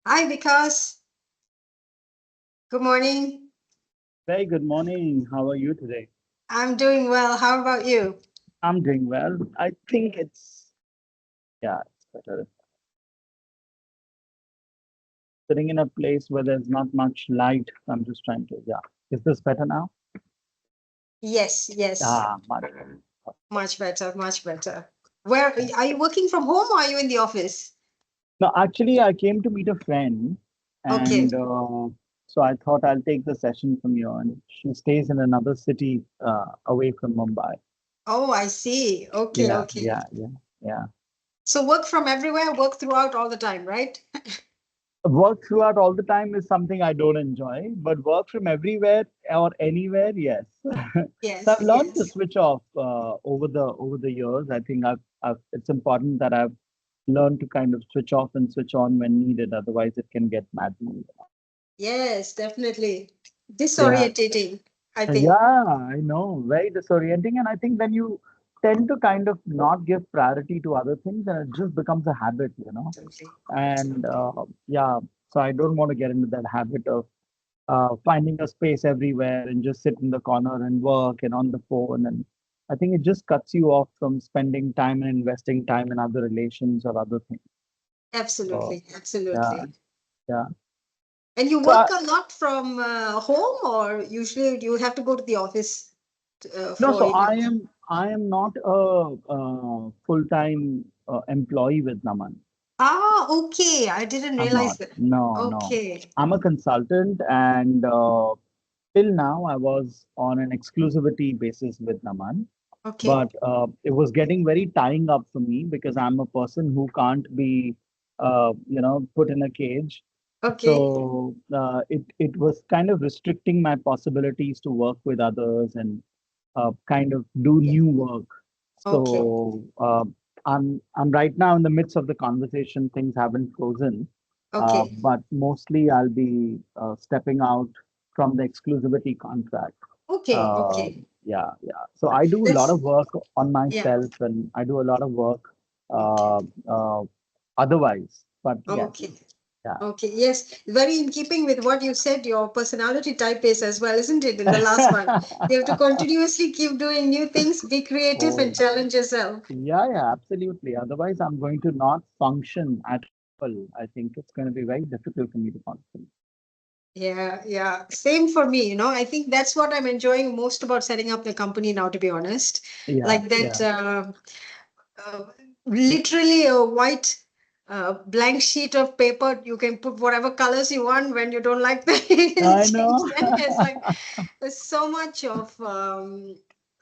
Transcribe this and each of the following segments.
Hi, Vikas. Good morning. Very good morning. How are you today? I'm doing well. How about you? I'm doing well. I think it's better. Sitting in a place where there's not much light. I'm just trying to, yeah. Is this better now? Yes, yes. Much better. Much better, much better. Where are you working from home or are you in the office? No, actually, I came to meet a friend, Okay. and so I thought I'll take the session from you. And she stays in another city away from Mumbai. Oh, I see. Okay, Yeah, okay. yeah, yeah, yeah. So work from everywhere, work throughout all the time, right? Work throughout all the time is something I don't enjoy, but work from everywhere or anywhere, yes. So Yes, I've learned to yes. switch off over the years. I think it's important that I've learned to kind of switch off and switch on when needed. Otherwise, it can get maddening. Yes, definitely. Yeah, Disorientating, I think. yeah, I know. Very disorienting, and I think when you tend to kind of not give priority to other things, then it just becomes a habit. Absolutely. And yeah, so I don't want to get into that habit of finding a space everywhere and just sit in the corner and work and on the phone. And I think it just cuts you off from spending time and investing time in other relations or other things. So Absolutely, yeah, absolutely. yeah. And you So work a lot from home, or usually you have to go to the office no, for so it? I am not a full-time employee with Naman. Ah, okay. I didn't I'm realize not. that. No, no. Okay. I'm a consultant, and till now I was on an exclusivity basis with Naman. Okay. But it was getting very tying up for me because I'm a person who can't be, put in a cage. Okay. So it was kind of restricting my possibilities to work with others and kind of do Yeah. new work. Okay. So I'm right now in the midst of the conversation. Things haven't frozen, Okay. but mostly I'll be stepping out from the exclusivity contract. Okay. Okay. Yeah, yeah. So I do a lot That's of work on yeah. myself, and I do a lot of work Okay. uh, uh, otherwise. But yes, Okay. yeah. Okay. Yes. Very in keeping with what you said, your personality type is as well, isn't it? In the last one, you have to continuously keep doing new things, be creative, and Oh, challenge yourself. yeah, yeah, absolutely. Otherwise, I'm going to not function at all. I think it's going to be very difficult for me to function. Yeah, yeah. Same for me. I think that's what I'm enjoying most about setting up the company now, to be honest. Yeah, Like that, yeah. uh, literally a white blank sheet of paper. You can put whatever colors you want when you don't like them. I Change know. them. It's like there's so much of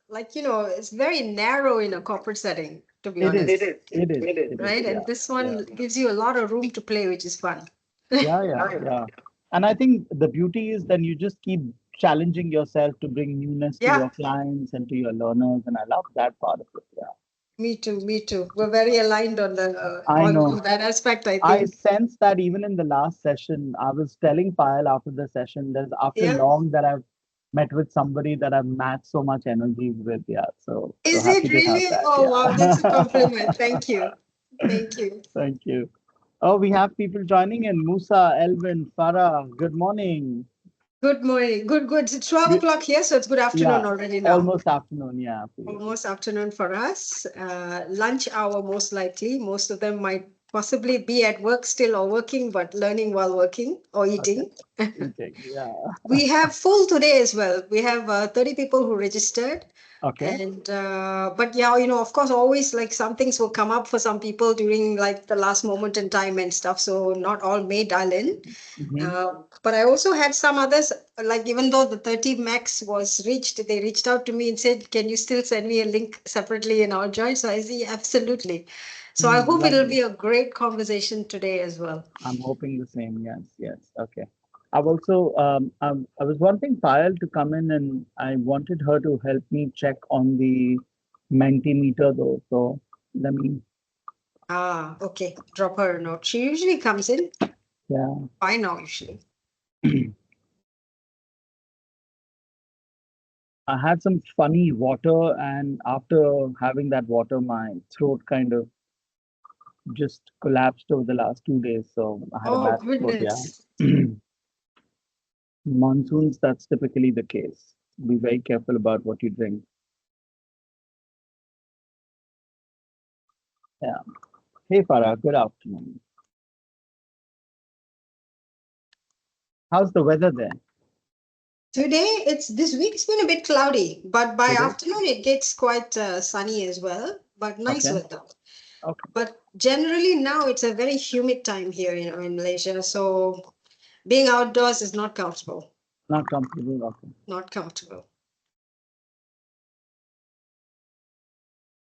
like it's very narrow in a corporate setting, to be It honest. is. It is. It is. Right? Yeah. And this Yeah. one gives you a lot of room to play, which is fun. Yeah. Yeah. Yeah. And I think the beauty is then you just keep challenging yourself to bring newness to Yeah. your clients and to your learners. And I love that part of it. Yeah. Me too, me too. We're very aligned on the I know. on that aspect, I I think. sense that even in the last session, I was telling Payal after the session, there's after Yeah. long that I've met with somebody that I've matched so much energy with. Yeah. So Is happy it to have really? that. Oh, wow, that's a Yeah. compliment. Thank you. Thank you. Thank you. Oh, we have people joining in. Musa, Elvin, Farah, good morning. Good morning. Good, good. It's 12 Good, o'clock here, so it's good yeah, afternoon already now. almost afternoon. Yeah, for you. Almost afternoon for us. Lunch hour, most likely. Most of them might possibly be at work still or working, but learning while working or Okay. eating. Eating. Yeah. We have full today as well. We have 30 people who registered. Okay. And but yeah, of course, always like some things will come up for some people during like the last moment in time and stuff. So not all may dial in. Hmm. But I also had some others, like even though the 30 max was reached, they reached out to me and said, can you still send me a link separately in our join? So I see, absolutely. So I hope it'll Lovely. be a great conversation today as well. I'm hoping the same. Yes, yes. Okay. I've also, I was wanting Payal to come in and I wanted her to help me check on the Mentimeter though. So let me, Ah, okay. Drop her a note. She usually comes in yeah. by now, usually. I had some funny water, and after having that water, my throat kind of just collapsed over the last 2 days. So I had a Oh, bad throat. Yeah. goodness. Monsoons, that's typically the case. Be very careful about what you drink. Yeah. Hey, Farah, good afternoon. How's the weather there Today, this week's been a bit cloudy, but by today? afternoon it gets quite sunny as well, but nice Okay. weather. Okay. But generally now it's a very humid time here, in Malaysia. So being outdoors is not comfortable. Not comfortable. Okay. Not comfortable.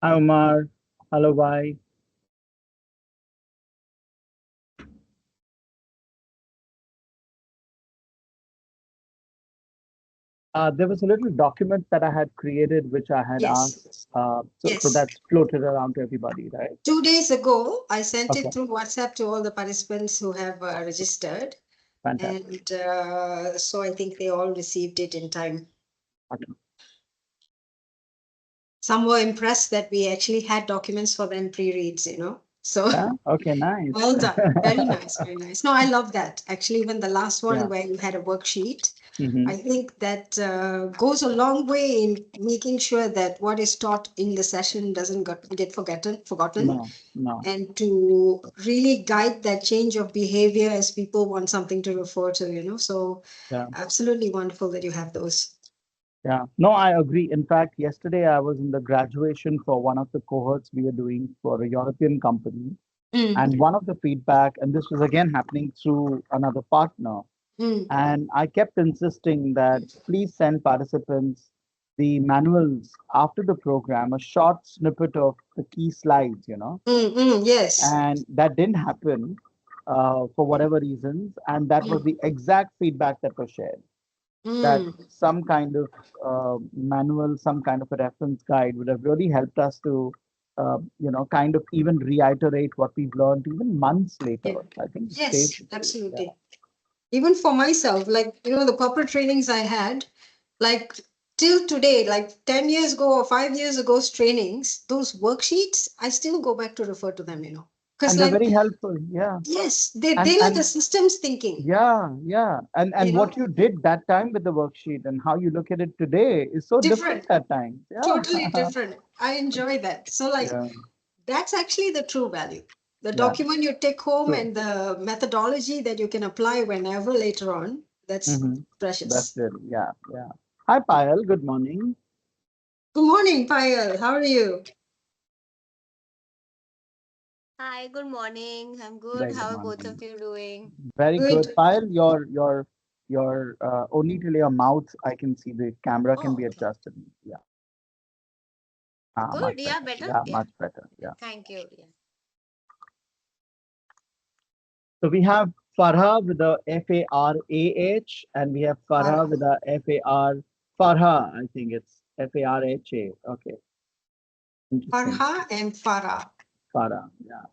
Hi, Omar. Hello, bye. There was a little document that I had created, which I had Yes. asked. So Yes. that's floated around to everybody, right? 2 days ago, I sent Okay. it through WhatsApp to all the participants who have registered. Fantastic. And so I think they all received it in time. Okay. Some were impressed that we actually had documents for them pre-reads. So Yeah. Okay. Nice. well done. Very nice, very nice. No, I love that. Actually, even the last one Yeah. where you had a worksheet, Mm-hmm. I think that goes a long way in making sure that what is taught in the session doesn't get forgotten, No. No. and to really guide that change of behavior as people want something to refer to. So Yeah. absolutely wonderful that you have those. Yeah. No, I agree. In fact, yesterday I was in the graduation for one of the cohorts we are doing for a European company. Mm, And one of the feedback, and this was again happening through another partner, mm, and I kept insisting that please send participants the manuals after the program, a short snippet of the key slides. yes. And that didn't happen for whatever reasons. And that was Mm, the exact feedback that was shared, that mm, some kind of manual, some kind of a reference guide would have really helped us to, kind of even reiterate what we've learned even months later. yeah. I think it stays Yes, with you. Yeah. absolutely. Even for myself, like, the corporate trainings I had, like till today, like 10 years ago or 5 years ago's trainings, those worksheets, I still go back to refer to them. Because And they're like, very helpful. Yeah. yes, they, And they like the and systems thinking, yeah, yeah. And you know, what you did that time with the worksheet and how you look at it today is so different different, at times. Yeah. totally different. I enjoy that. So like, Yeah. that's actually the true value. The Yeah. document you take home True. and the methodology that you can apply whenever later on, that's Mm-hmm. That's precious. really, yeah, yeah. Hi, Payal. Good morning. Good morning, Payal. How are you? Hi, good morning. I'm good. Very How good are both morning. of you doing? Very good. Good. Payal, your only till your mouth, I can see the camera can Oh, be okay. adjusted. Yeah. Good. Much Yeah, better. better. Yeah, Yeah. much better. Yeah. Thank you. Yeah. So we have Farha with a Farah, and we have Farha with Farah. a Farha. I think it's Farha. Okay, interesting. Farha and Farah. Farha. Yeah.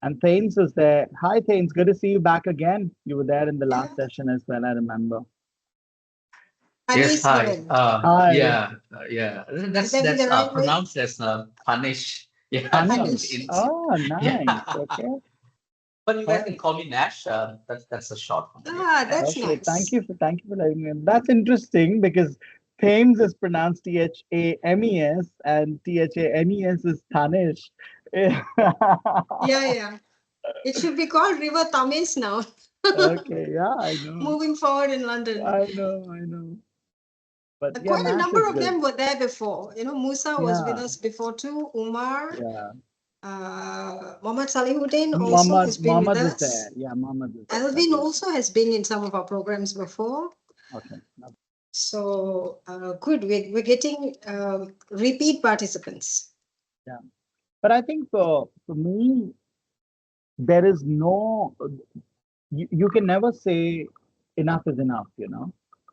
And Thanes is there. Hi, Thanes. Good to see you back again. You were there in the Yeah. last session as well, I remember. Yes, hi. Paneeswaran. Hi, Yeah. Would That's that be the that's right way? pronounced as punish. Yeah, Panish. Panish. in Oh, nice. yeah. Okay. But you guys Oh, can call me Nash. That's a short form. Yeah, Ah, that's Nash. okay. nice. Thank you for letting me in. That's interesting because Thames is pronounced Thames and Thanes is Thanish. Yeah, yeah. It should be called River Thames now. Okay, yeah, I know. Moving forward in London. I know. But yeah, Quite a Nash number is of good. them were there before. Musa was with Yeah, us before too. Umar, yeah. Mohammed Salihuddin also Muhammad has been with Muhammad is there. us. Yeah, Muhammad is there. That's Alvin right. also has been in some of our programs before. Okay. So good. We're getting repeat participants. Yeah. But I think for me, there is no you can never say enough is enough.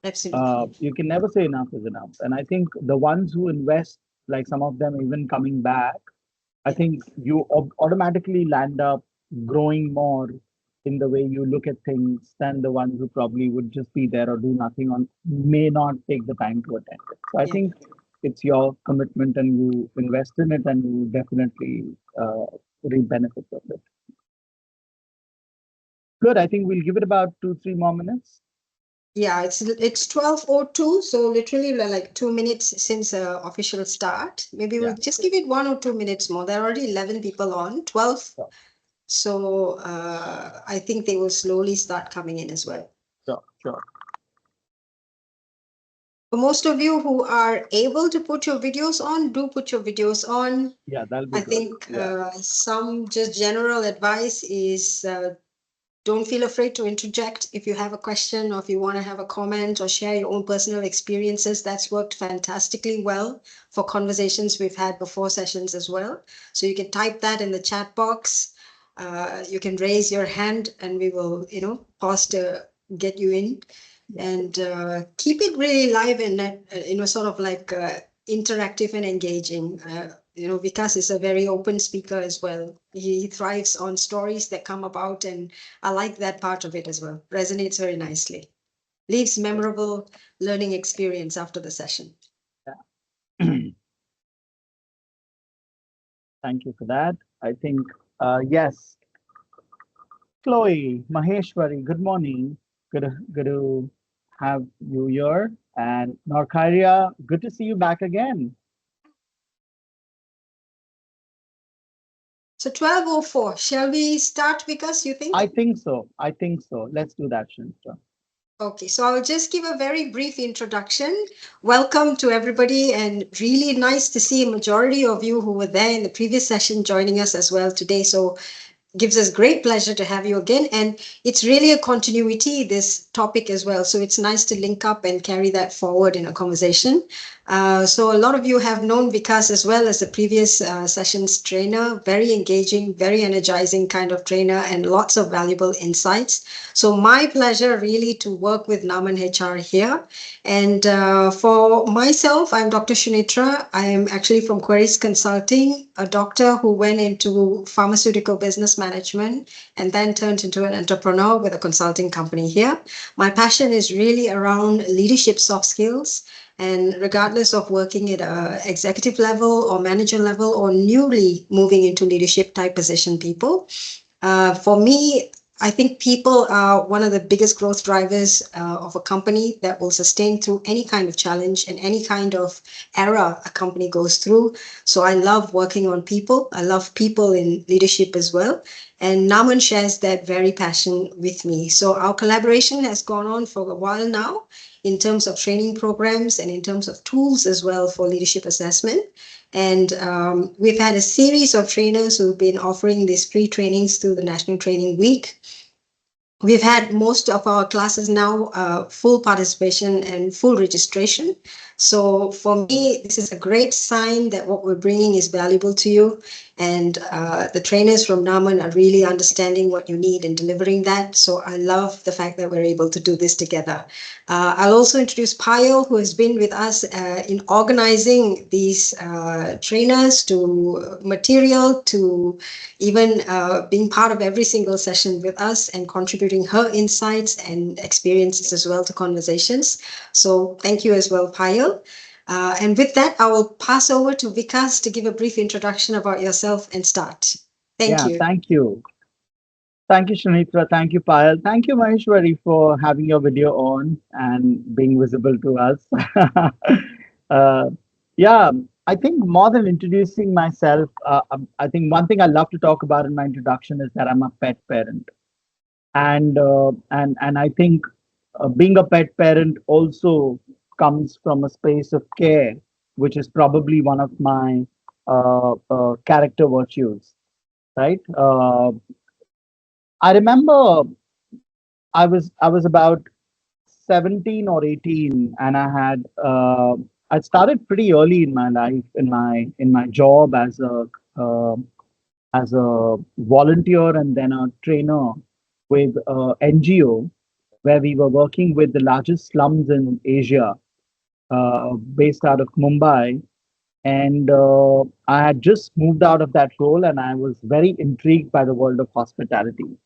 Absolutely. You can never say enough is enough. And I think the ones who invest, like some of them even coming back, I Yeah. think you automatically land up growing more in the way you look at things than the ones who probably would just be there or do nothing on may not take the time to attend it. So I Yeah. think it's your commitment and you invest in it and you definitely reap benefits of it. Good. I think we'll give it about 2, 3 more minutes. Yeah, it's 12:02, so literally like 2 minutes since official start. Maybe Yeah. we'll just give it 1 or 2 minutes more. There are already 11 people on, 12. Sure. So I think they will slowly start coming in as well. Sure, sure. For most of you who are able to put your videos on, do put your videos on. Yeah, that'll be I good. think Yeah. some just general advice is don't feel afraid to interject if you have a question or if you want to have a comment or share your own personal experiences. That's worked fantastically well for conversations we've had before sessions as well. So you can type that in the chat box. You can raise your hand and we will, pause to get you in. And keep it really live and sort of like interactive and engaging. Vikas is a very open speaker as well. He thrives on stories that come about, and I like that part of it as well. Resonates very nicely. Leaves memorable learning experience after the session. Thank you for that. I think, yes, Chloe, Maheshwari, good morning. Good to have you here. And Norkharia, good to see you back again. So 12:04. Shall we start, Vikas, you think? I think so. I think so. Let's do that, Shanita. Okay, so I'll just give a very brief introduction. Welcome to everybody, and really nice to see a majority of you who were there in the previous session joining us as well today. So gives us great pleasure to have you again. And it's really a continuity, this topic as well. So it's nice to link up and carry that forward in a conversation. So a lot of you have known Vikas as well as the previous sessions trainer, very engaging, very energizing kind of trainer and lots of valuable insights. So my pleasure really to work with NAMANHR here. And for myself, I'm Dr. Shunitra. I am actually from Querist Consulting, a doctor who went into pharmaceutical business management and then turned into an entrepreneur with a consulting company here. My passion is really around leadership soft skills. And regardless of working at a executive level or manager level or newly moving into leadership type position people, for me, I think people are one of the biggest growth drivers of a company that will sustain through any kind of challenge and any kind of era a company goes through. So I love working on people. I love people in leadership as well. And Naman shares that very passion with me. So our collaboration has gone on for a while now in terms of training programs and in terms of tools as well for leadership assessment. And we've had a series of trainers who've been offering these free trainings through the National Training Week. We've had most of our classes now full participation and full registration. So for me, this is a great sign that what we're bringing is valuable to you. And the trainers from Naman are really understanding what you need and delivering that. So I love the fact that we're able to do this together. I'll also introduce Payal, who has been with us in organizing these trainers to material, to even being part of every single session with us and contributing her insights and experiences as well to conversations. So thank you as well, Payal. And with that, I will pass over to Vikas to give a brief introduction about yourself and start. Thank you. Thank you. Thank you, Shanitra. Thank you, Payal. Thank you, Maheshwari, for having your video on and being visible to us. uh, yeah, I think more than introducing myself, I think one thing I love to talk about in my introduction is that I'm a pet parent, and I think being a pet parent also comes from a space of care, which is probably one of my character virtues, right? I remember I was about 17 or 18, and I started pretty early in my life in my job uh, as a volunteer and then a trainer with NGO, where we were working with the largest slums in Asia, based out of Mumbai. And I had just moved out of that role, and I was very intrigued by the world of hospitality.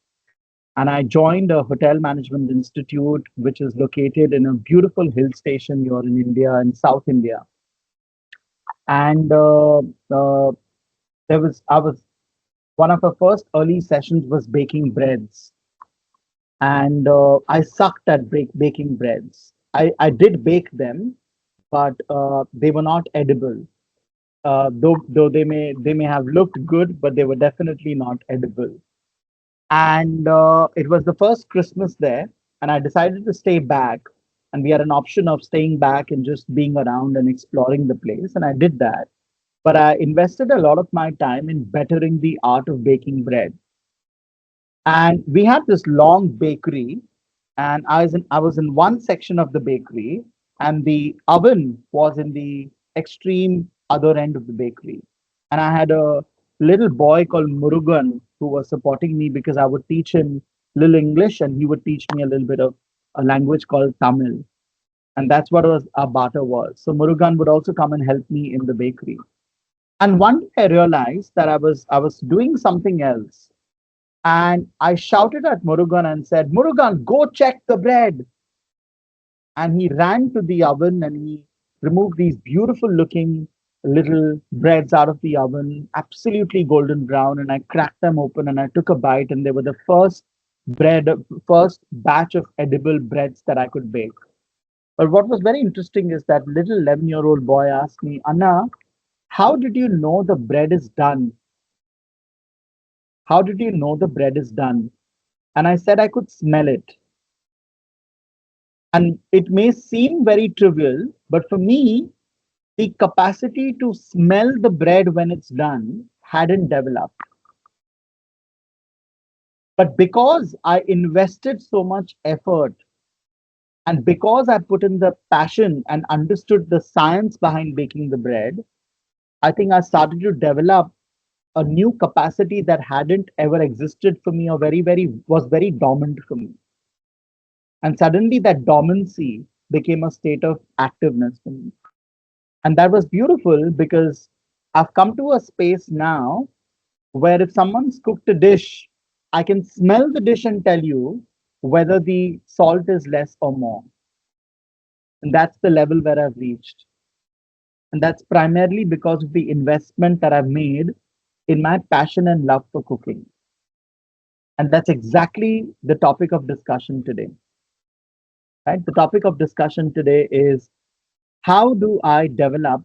And I joined a hotel management institute, which is located in a beautiful hill station here in India, in South India. And there was I was one of our first early sessions was baking breads, and I sucked at baking breads. I did bake them, but they were not edible. Though they may have looked good, but they were definitely not edible. And it was the first Christmas there, and I decided to stay back. And we had an option of staying back and just being around and exploring the place, and I did that. But I invested a lot of my time in bettering the art of baking bread. And we had this long bakery, and I was in one section of the bakery, and the oven was in the extreme other end of the bakery. And I had a little boy called Murugan who was supporting me because I would teach him little English and he would teach me a little bit of a language called Tamil. And that's what was our barter was. So Murugan would also come and help me in the bakery. And one day I realized that I was doing something else. And I shouted at Murugan and said, Murugan, go check the bread. And he ran to the oven and he removed these beautiful looking little breads out of the oven, absolutely golden brown. And I cracked them open and I took a bite, and they were the bread, first batch of edible breads that I could bake. But what was very interesting is that little 11-year-old boy asked me, Anna, how did you know the bread is done? How did you know the bread is done? And I said I could smell it. And it may seem very trivial, but for me, the capacity to smell the bread when it's done hadn't developed. But because I invested so much effort and because I put in the passion and understood the science behind baking the bread, I think I started to develop a new capacity that hadn't ever existed for me, or was very dormant for me. And suddenly that dormancy became a state of activeness for me. And that was beautiful because I've come to a space now where if someone's cooked a dish, I can smell the dish and tell you whether the salt is less or more. And that's the level where I've reached. And that's primarily because of the investment that I've made in my passion and love for cooking. And that's exactly the topic of discussion today. Right? The topic of discussion today is, how do I develop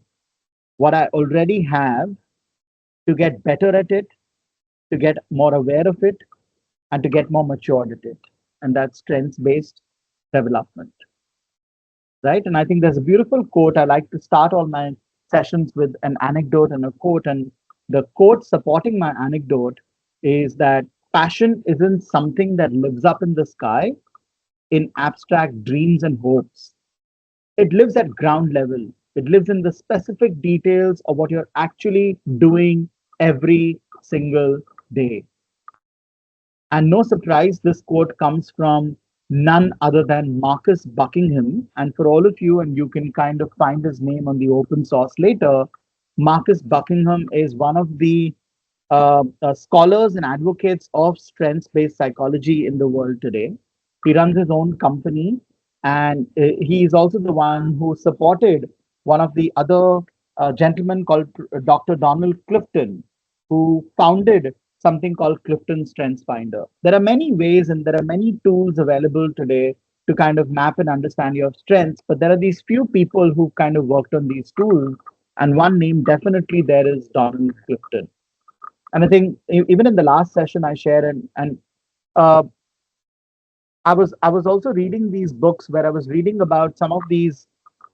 what I already have to get better at it, to get more aware of it, and to get more matured at it. And that's strengths based development. Right. And I think there's a beautiful quote. I like to start all my sessions with an anecdote and a quote. And the quote supporting my anecdote is that passion isn't something that lives up in the sky in abstract dreams and hopes. It lives at ground level. It lives in the specific details of what you're actually doing every single day. And no surprise, this quote comes from none other than Marcus Buckingham. And for all of you, and you can kind of find his name on the open source later, Marcus Buckingham is one of the scholars and advocates of strengths based psychology in the world today. He runs his own company, and he is also the one who supported one of the other gentlemen called Dr. Donald Clifton, who founded something called Clifton Strengths Finder. There are many ways and there are many tools available today to kind of map and understand your strengths, but there are these few people who kind of worked on these tools, and one name definitely there is Donald Clifton. And I think even in the last session I shared, and uh, I was also reading these books where I was reading about some of these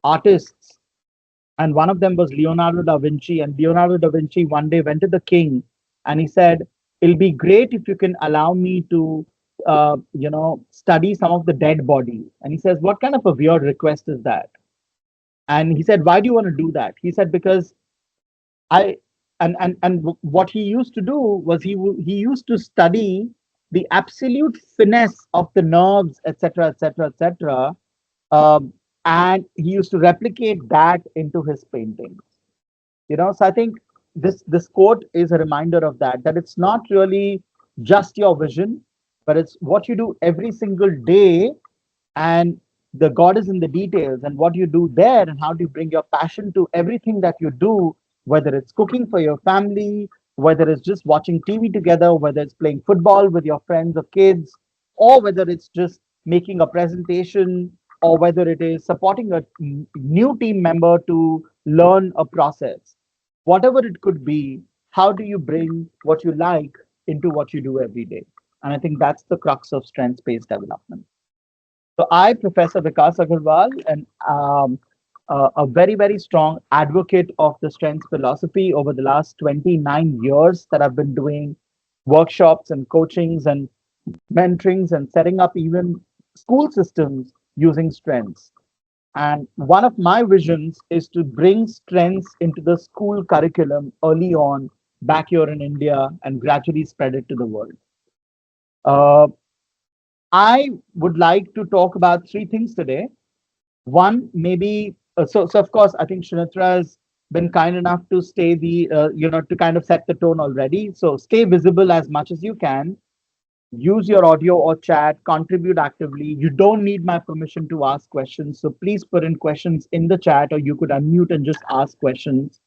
artists, and one of them was Leonardo da Vinci. And Leonardo da Vinci one day went to the king, and he said, "It'll be great if you can allow me to, study some of the dead bodies." And he says, "What kind of a weird request is that?" And he said, "Why do you want to do that?" He said, "Because I what he used to do was he used to study the absolute finesse of the nerves, etc., etc., etc., and he used to replicate that into his paintings. So I think this quote is a reminder of that it's not really just your vision, but it's what you do every single day, and the god is in the details, and what you do there, and how do you bring your passion to everything that you do, whether it's cooking for your family, whether it's just watching TV together, whether it's playing football with your friends or kids, or whether it's just making a presentation, or whether it is supporting a new team member to learn a process, whatever it could be, how do you bring what you like into what you do every day? And I think that's the crux of strengths-based development. So I, Professor Vikas Agarwal, and a very, very strong advocate of the strengths philosophy over the last 29 years that I've been doing workshops and coachings and mentorings and setting up even school systems using strengths. And one of my visions is to bring strengths into the school curriculum early on back here in India and gradually spread it to the world. Uh, I would like to talk about three things today. One, maybe, so of course, I think Shinitra has been kind enough to stay to kind of set the tone already. So stay visible as much as you can. Use your audio or chat, contribute actively. You don't need my permission to ask questions. So please put in questions in the chat, or you could unmute and just ask questions.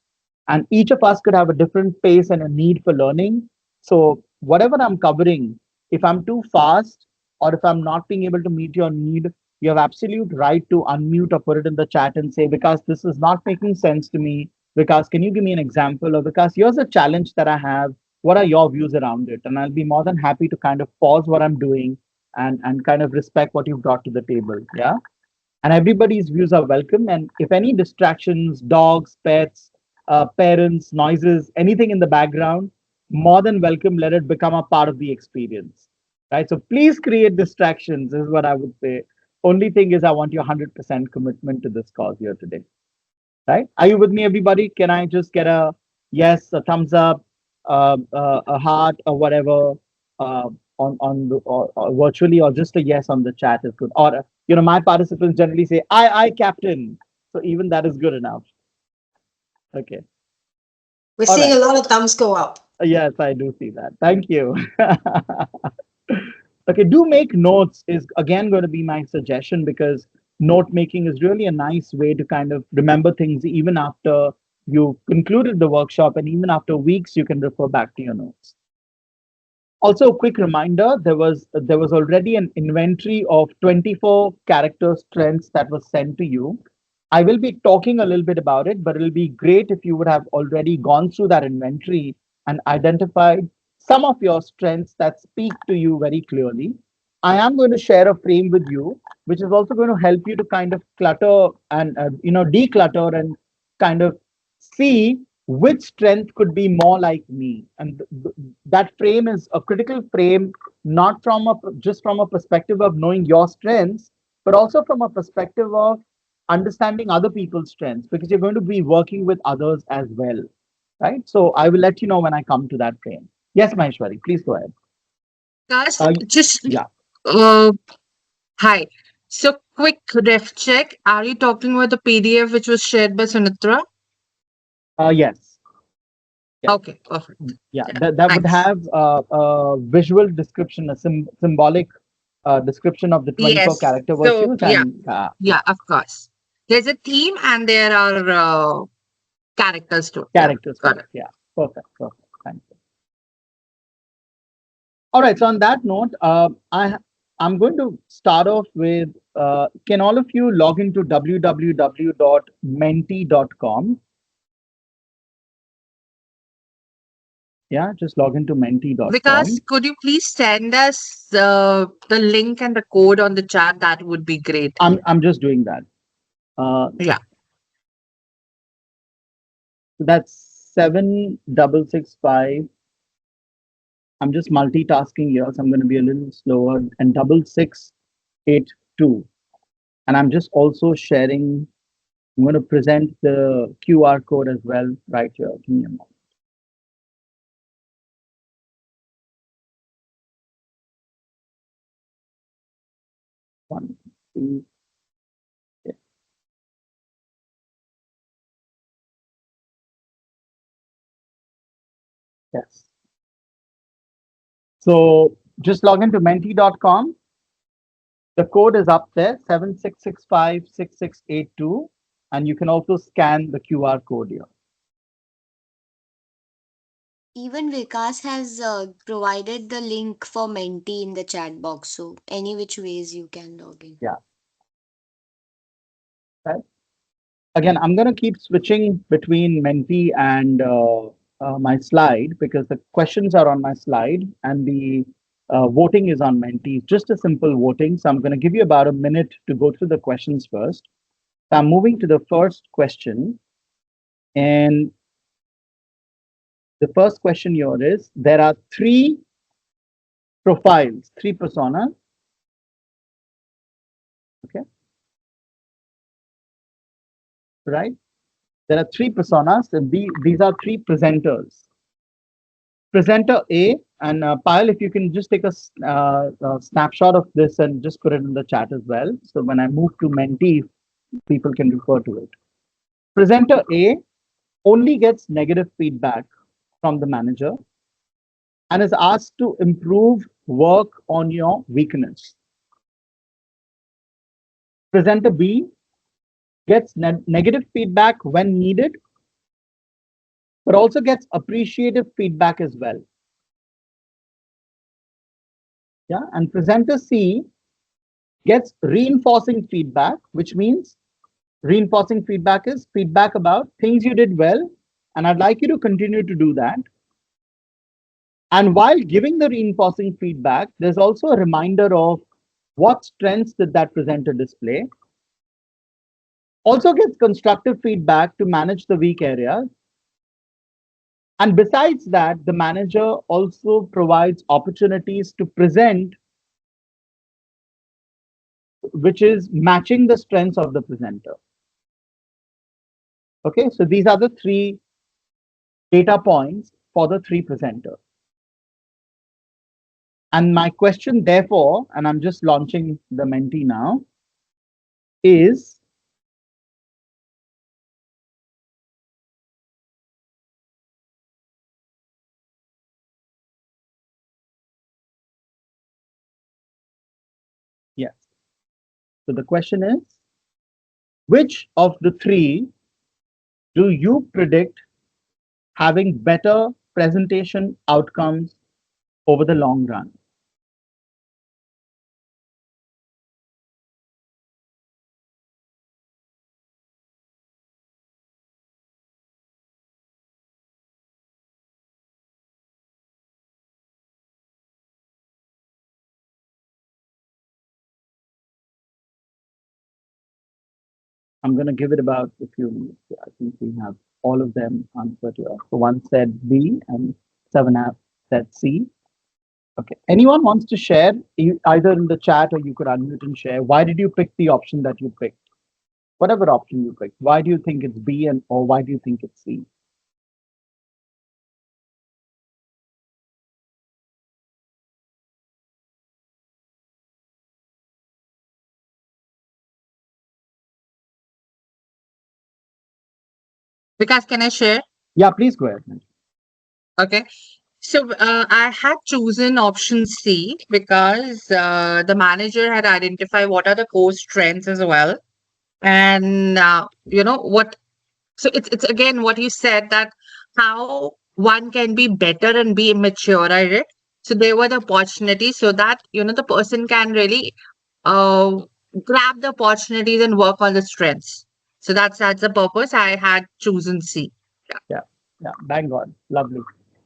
And each of us could have a different pace and a need for learning. So whatever I'm covering, if I'm too fast or if I'm not being able to meet your need, you have absolute right to unmute or put it in the chat and say, because this is not making sense to me. Because can you give me an example? Or because here's a challenge that I have. What are your views around it? And I'll be more than happy to kind of pause what I'm doing and kind of respect what you've brought to the table. Yeah. And everybody's views are welcome. And if any distractions, dogs, pets, parents, noises, anything in the background, more than welcome. Let it become a part of the experience, right? So please create distractions, is what I would say. Only thing is, I want your 100% commitment to this cause here today, right? Are you with me, everybody? Can I just get a yes, a thumbs up, a heart, or whatever uh, or virtually, or just a yes on the chat is good. Or my participants generally say, I, Captain." So even that is good enough. Okay. We're All seeing right. a lot of thumbs go up. Yes, I do see that. Thank you. Okay, do make notes is again going to be my suggestion, because note making is really a nice way to kind of remember things even after you concluded the workshop, and even after weeks you can refer back to your notes. Also, a quick reminder, there was already an inventory of 24 character strengths that was sent to you. I will be talking a little bit about it, but it'll be great if you would have already gone through that inventory and identified some of your strengths that speak to you very clearly. I am going to share a frame with you, which is also going to help you to kind of clutter and declutter and kind of see which strength could be more like me. And that frame is a critical frame, not from just from a perspective of knowing your strengths, but also from a perspective of understanding other people's strengths, because you're going to be working with others as well, right? So I will let you know when I come to that frame. Yes, Maheshwari, please go ahead. Guys, Uh, just yeah, uh, hi. So, quick ref check. Are you talking about the PDF which was shared by Sunitra? yes, yes. Okay, perfect. Yeah, Yeah, that would thanks. have a visual description, a symbolic description of the 24 Yes. character So, virtues, yeah, and yeah, of course. There's a theme and there are characters too. Yeah, characters. got it. Correct. Yeah, perfect, perfect. Thank you. All right. So on that note, I'm going to start off with. Can all of you log into www.menti.com? Yeah, just log into Vikas, menti.com. could you please send us the link and the code on the chat? That would be great. I'm just doing that. Yeah. That's 7665. I'm just multitasking here, so I'm going to be a little slower. And 6682. And I'm just also sharing. I'm going to present the QR code as well right here. Give me a moment. One, two, yeah. Yes. So just log into menti.com. The code is up there, 76656682. And you can also scan the QR code here. Even Vikas has provided the link for Menti in the chat box. So any which ways you can log in. Yeah. Right. Again, I'm going to keep switching between Menti and my slide because the questions are on my slide and the voting is on Menti. It's just a simple voting. So I'm going to give you about a minute to go through the questions first. So I'm moving to the first question. And the first question here is, there are three profiles, three personas. Okay. Right. There are three personas and these are three presenters. Presenter A, and Payal, if you can just take a snapshot of this and just put it in the chat as well. So when I move to Menti, people can refer to it. Presenter A only gets negative feedback from the manager and is asked to improve work on your weakness. Presenter B gets negative feedback when needed, but also gets appreciative feedback as well. Yeah, and presenter C gets reinforcing feedback, which means reinforcing feedback is feedback about things you did well, and I'd like you to continue to do that. And while giving the reinforcing feedback, there's also a reminder of what strengths did that presenter display. Also gets constructive feedback to manage the weak areas. And besides that, the manager also provides opportunities to present, which is matching the strengths of the presenter. Okay, so these are the three data points for the three presenters. And my question, therefore, and I'm just launching the Menti now, is yes. So the question is, which of the three do you predict having better presentation outcomes over the long run? I'm going to give it about a few minutes. I think we have all of them answered here. So one said B and 7 have said C. Okay. Anyone wants to share either in the chat or you could unmute and share. Why did you pick the option that you picked? Whatever option you picked. Why do you think it's B and or why do you think it's C? Vikas, can I share? Yeah, please go ahead. Okay. So I had chosen option C because the manager had identified what are the core strengths as well. And you know what, so it's again what you said, that how one can be better and be mature at it. So there were the opportunities so that the person can really uh, grab the opportunities and work on the strengths. So that's the purpose I had chosen C. Yeah, bang on. Lovely.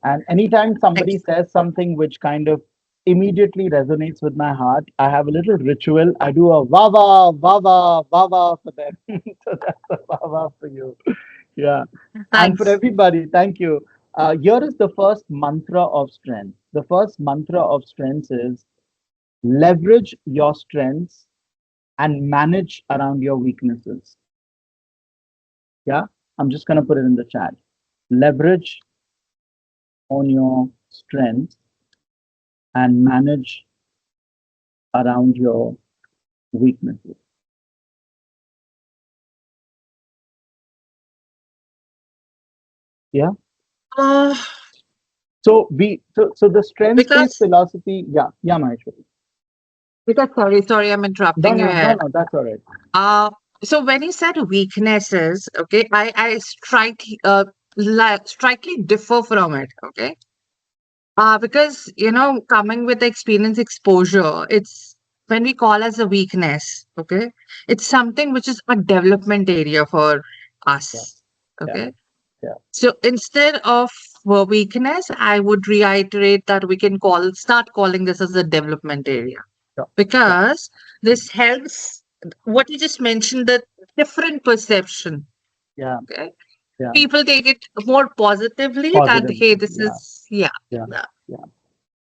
And anytime somebody Thanks. says something which kind of immediately resonates with my heart, I have a little ritual. I do a wawa, wawa, wawa for them. So that's a wawa for you. Yeah. And for Thanks. everybody, thank you. Here is the first mantra of strength. The first mantra of strength is leverage your strengths and manage around your weaknesses. Yeah, I'm just going to put it in the chat. Leverage on your strengths and manage around your weaknesses. Yeah. Uh, So the strengths-based because philosophy. Yeah, Maheshwari. sorry, I'm No, interrupting you no, no, here. no. That's all right. So when you said weaknesses, okay, I strike slightly differ from it. Okay. Because, coming with the experience exposure, it's when we call as a weakness, okay? It's something which is a development area for Yeah. us, Yeah. okay? Yeah. So instead of weakness, I would reiterate that we can start calling this as a development area Sure. Sure. because this helps what you just mentioned, the different perception, Yeah. okay? Yeah. People take it more positively that, Positive. hey, this Yeah. is, yeah. Yeah. Yeah. Yeah.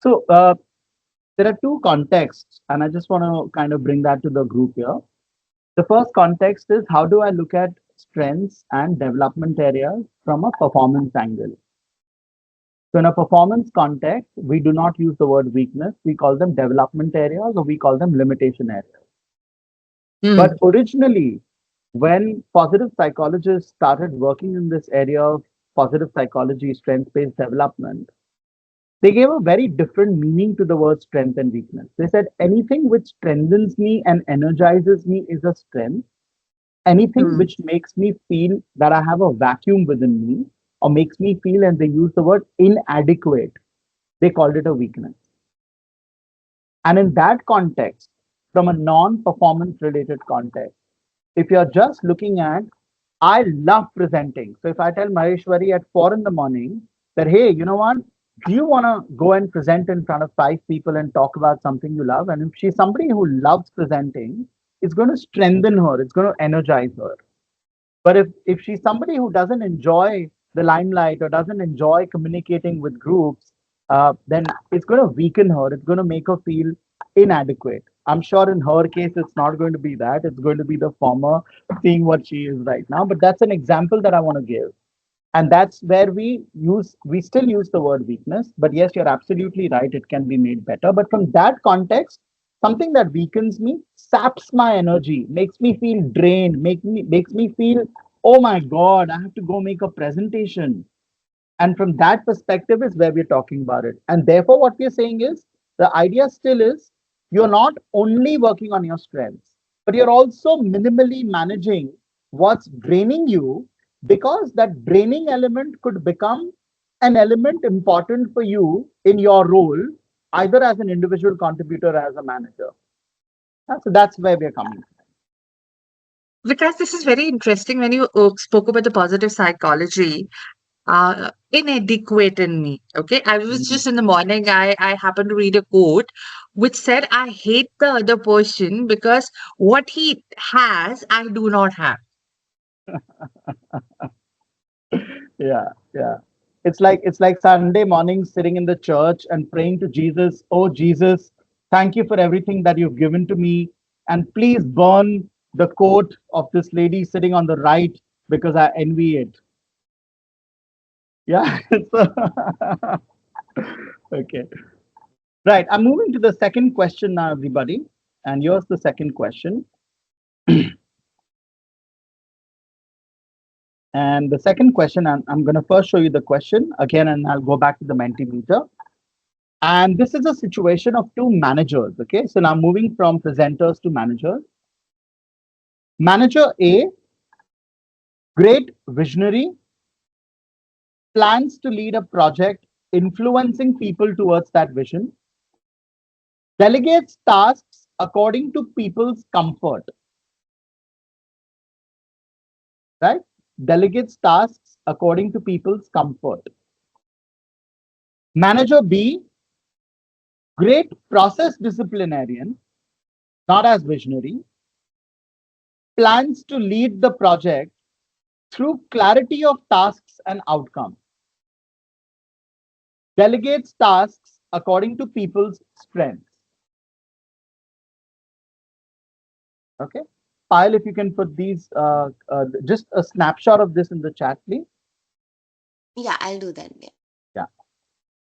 So there are two contexts, and I just want to kind of bring that to the group here. The first context is how do I look at strengths and development areas from a performance angle? So in a performance context, we do not use the word weakness. We call them development areas or we call them limitation areas. But Mm. originally, when positive psychologists started working in this area of positive psychology, strength-based development, they gave a very different meaning to the word strength and weakness. They said anything which strengthens me and energizes me is a strength. Anything Mm. which makes me feel that I have a vacuum within me or makes me feel, and they use the word inadequate, they called it a weakness. And in that context, from a non performance related context, if you're just looking at, I love presenting. So if I tell Maheshwari at 4 in the morning that, hey, you know what? Do you want to go and present in front of 5 people and talk about something you love? And if she's somebody who loves presenting, it's going to strengthen her, it's going to energize her. But if she's somebody who doesn't enjoy the limelight or doesn't enjoy communicating with groups, then it's going to weaken her. It's going to make her feel inadequate. I'm sure in her case, it's not going to be that. It's going to be the former, seeing what she is right now. But that's an example that I want to give. And that's where we still use the word weakness. But yes, you're absolutely right. It can be made better. But from that context, something that weakens me, saps my energy, makes me feel drained, makes me feel, oh my God, I have to go make a presentation. And from that perspective is where we're talking about it. And therefore, what we're saying is the idea still is you're not only working on your strengths, but you're also minimally managing what's draining you, because that draining element could become an element important for you in your role, either as an individual contributor or as a manager. So that's where we're coming from. Because this is very interesting when you spoke about the positive psychology, inadequate in me. Okay. I was Mm. just in the morning, I happened to read a quote which said, I hate the other person because what he has, I do not have. Yeah, yeah. It's like Sunday morning sitting in the church and praying to Jesus, oh Jesus, thank you for everything that you've given to me. And please burn the coat of this lady sitting on the right because I envy it. Yeah. So, okay. Right. I'm moving to the second question now, everybody. And here's the second question. And the second question, I'm going to first show you the question again, and I'll go back to the Mentimeter. And this is a situation of two managers. Okay. So now moving from presenters to managers. Manager A, great visionary, plans to lead a project influencing people towards that vision, delegates tasks according to people's comfort, right? Delegates tasks according to people's comfort. Manager B, great process disciplinarian, not as visionary, plans to lead the project through clarity of tasks and outcomes, delegates tasks according to people's strengths. Okay. Pile, if you can put these, just a snapshot of this in the chat, please. Yeah, I'll do that. Yeah. Yeah.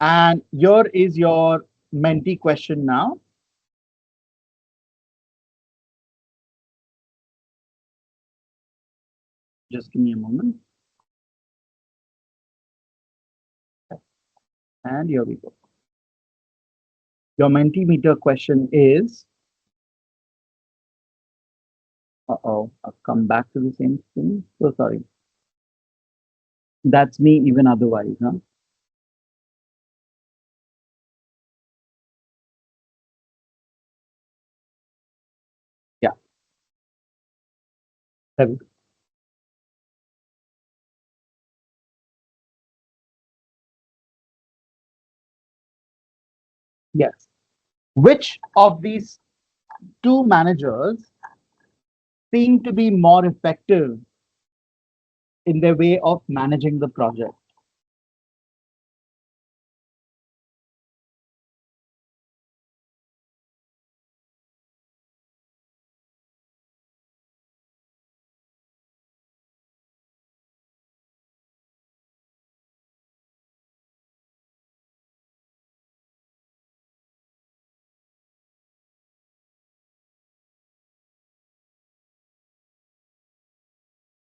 And here is your mentee question now. Just give me a moment. And here we go. Your Mentimeter question is, uh-oh, I've come back to the same thing. So sorry. That's me even otherwise, huh? Yeah. Have- Yes. Which of these two managers seem to be more effective in their way of managing the project?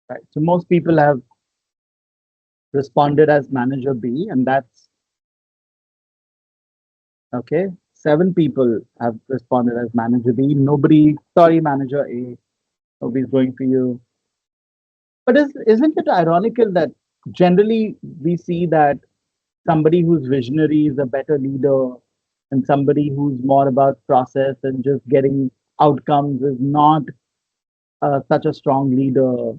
Right. So most people have responded as manager B, and that's okay. 7 people have responded as manager B. Nobody, sorry, manager A, nobody's going for you. But isn't it ironical that generally we see that somebody who's visionary is a better leader, and somebody who's more about process and just getting outcomes is not such a strong leader,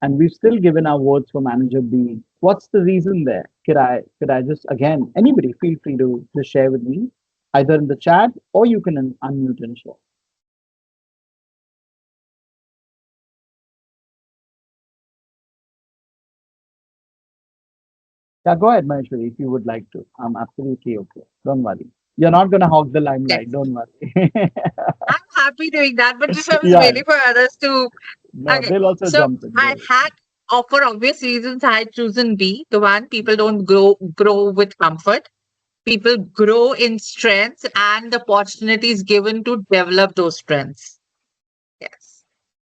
and we've still given our votes for manager B. What's the reason there? Could I just again anybody feel free to just share with me, either in the chat or you can unmute and share. Yeah, go ahead, Maheshwari, if you would like to. I'm absolutely okay. Don't worry. You're not gonna hog the Yes, limelight. Don't worry. I'm happy doing that, but just I was Yeah, waiting for others to. no, Okay, they'll also so jump in. I Go had, for obvious reasons, I had chosen B. The one, people don't grow with comfort. People grow in strengths, and the opportunities given to develop those strengths. Yes.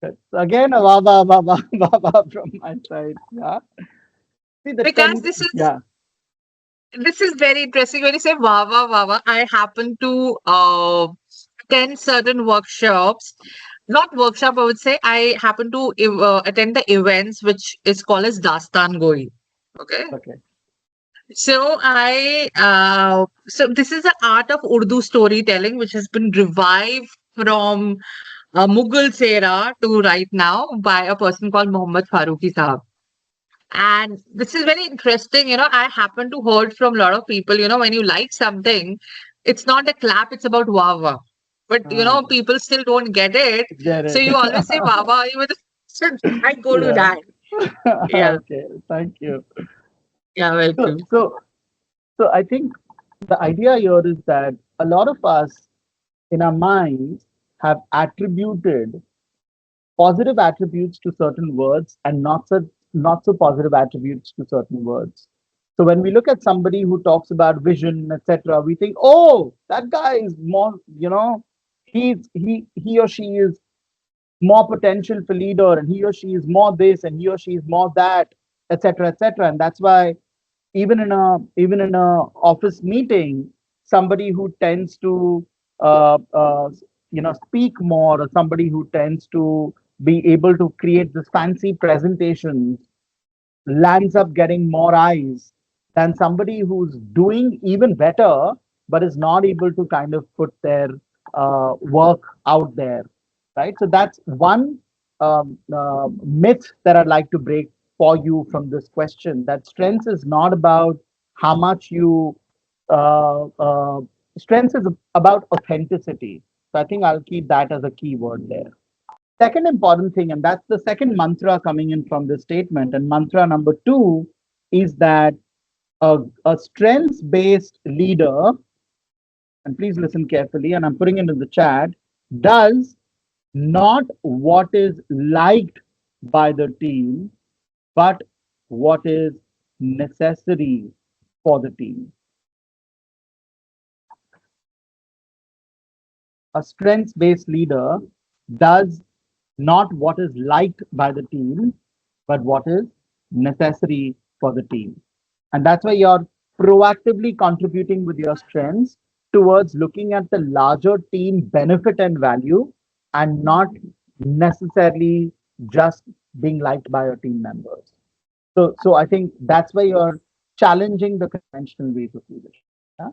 ahead. So again, a wah wah wah wah wah wah from my side. Yeah. See the Because ten. this is Yeah. this is very interesting. When you say wow, I happen to attend certain workshops. Not workshop, I would say. I happen to attend the events, which is called as Dastan Goi. Okay. Okay. So this is the art of Urdu storytelling, which has been revived from Mughal era to right now by a person called Muhammad Farooqi Sahab. And this is very interesting. I happen to heard from a lot of people, when you like something, it's not a clap, it's about wow wow. But Ah, people still don't get it. get So it. you always say wow wow. So I go to Yeah. that. Yeah. Okay. Thank you. Yeah, So, welcome. so, so I think the idea here is that a lot of us in our minds have attributed positive attributes to certain words and not so positive attributes to certain words. So when we look at somebody who talks about vision, etc., we think, oh, that guy is more, he or she is more potential for leader, and he or she is more this, and he or she is more that, etc., etc. And that's why even in a office meeting, somebody who tends to speak more, or somebody who tends to be able to create this fancy presentations lands up getting more eyes than somebody who's doing even better but is not able to kind of put their work out there, right? So that's one myth that I'd like to break for you from this question, that strength is not about how much you uh, uh, strength is about authenticity. So I think I'll keep that as a key word there. Second important thing, and that's the second mantra coming in from this statement. And mantra number two is that a strengths based leader, and please listen carefully, and I'm putting it in the chat, does not what is liked by the team, but what is necessary for the team. A strengths based leader does not what is liked by the team, but what is necessary for the team. And that's why you're proactively contributing with your strengths towards looking at the larger team benefit and value, and not necessarily just being liked by your team members. So I think that's where you're challenging the conventional ways of leadership. Yeah?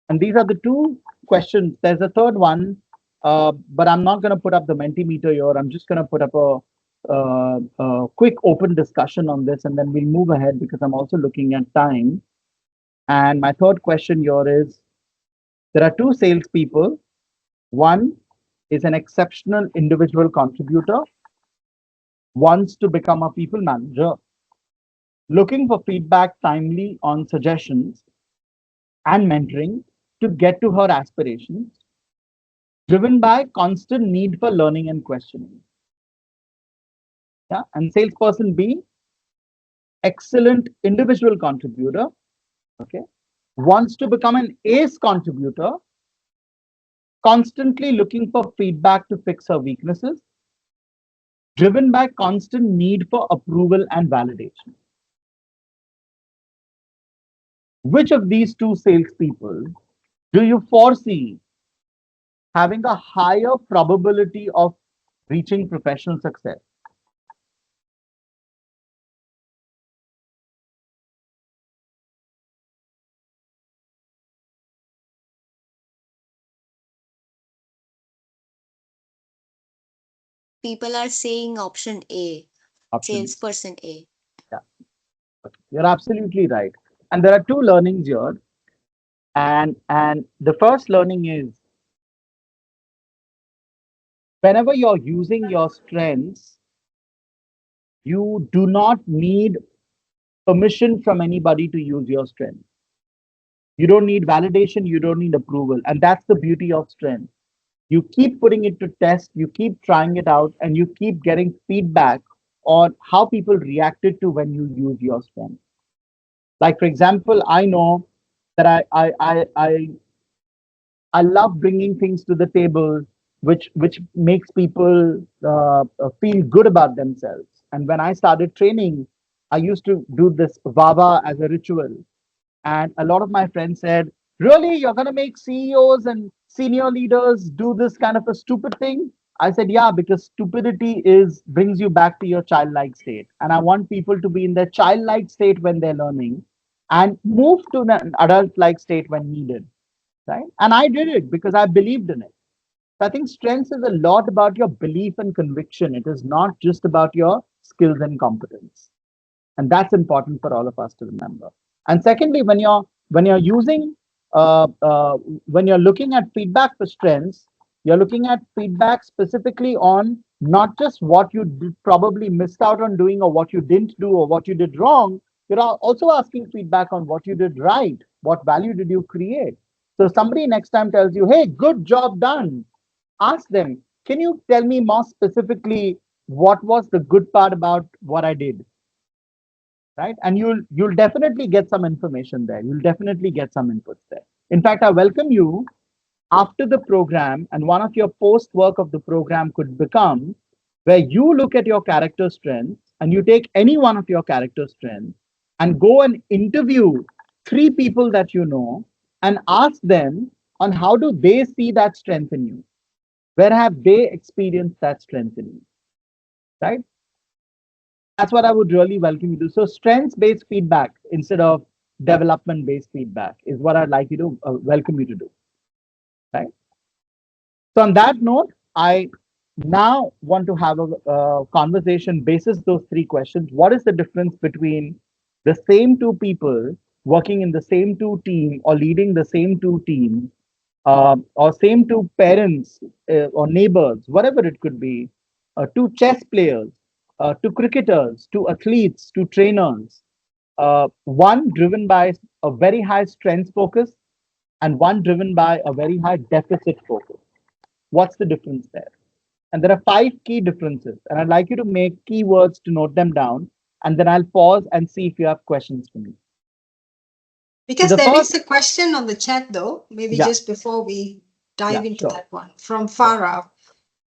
And these are the two questions. There's a third one, but I'm not going to put up the Mentimeter here. I'm just going to put up a quick open discussion on this, and then we'll move ahead because I'm also looking at time. And my third question here is, there are two salespeople. One is an exceptional individual contributor, wants to become a people manager, looking for feedback timely on suggestions and mentoring to get to her aspirations, driven by constant need for learning and questioning. Yeah, and salesperson B, excellent individual contributor, okay, wants to become an ace contributor, constantly looking for feedback to fix her weaknesses, driven by constant need for approval and validation. Which of these two salespeople do you foresee having a higher probability of reaching professional success? People are saying option A, Options. salesperson A. Yeah, okay. You're absolutely right. And there are two learnings here. And the first learning is, whenever you're using your strengths, you do not need permission from anybody to use your strength. You don't need validation, you don't need approval. And that's the beauty of strength. You keep putting it to test, you keep trying it out, and you keep getting feedback on how people reacted to when you use your strength. Like, for example, I know that I love bringing things to the table which makes people feel good about themselves. And when I started training, I used to do this Vava as a ritual. And a lot of my friends said, "Really, you're going to make CEOs and senior leaders do this kind of a stupid thing?" I said, "Yeah, because stupidity is brings you back to your childlike state. And I want people to be in their childlike state when they're learning and move to an adult-like state when needed." Right? And I did it because I believed in it. So I think strength is a lot about your belief and conviction. It is not just about your skills and competence. And that's important for all of us to remember. And secondly, when you're using when you're looking at feedback for strengths, you're looking at feedback specifically on not just what you probably missed out on doing or what you didn't do or what you did wrong. You're also asking feedback on what you did right. What value did you create? So somebody next time tells you, "Hey, good job done," ask them, "Can you tell me more specifically what was the good part about what I did?" Right? And you'll definitely get some information there. You'll definitely get some inputs there. In fact, I welcome you after the program, and one of your post work of the program could become where you look at your character strengths and you take any one of your character strengths and go and interview three people that you know and ask them on how do they see that strength in you, where have they experienced that strength in you, right? That's what I would really welcome you to. So strengths based feedback instead of development based feedback is what I'd like you to welcome you to do, right? So on that note, I now want to have a conversation basis those three questions. What is the difference between the same two people working in the same two team or leading the same two teams, or same two parents or neighbors, whatever it could be, two chess players, to cricketers, to athletes, to trainers. One driven by a very high strength focus and one driven by a very high deficit focus. What's the difference there? And there are five key differences. And I'd like you to make keywords to note them down. And then I'll pause and see if you have questions for me. Because The there is first, a question on the chat, though, maybe yeah, just before we yeah, dive into sure. that one from Sure. Farah,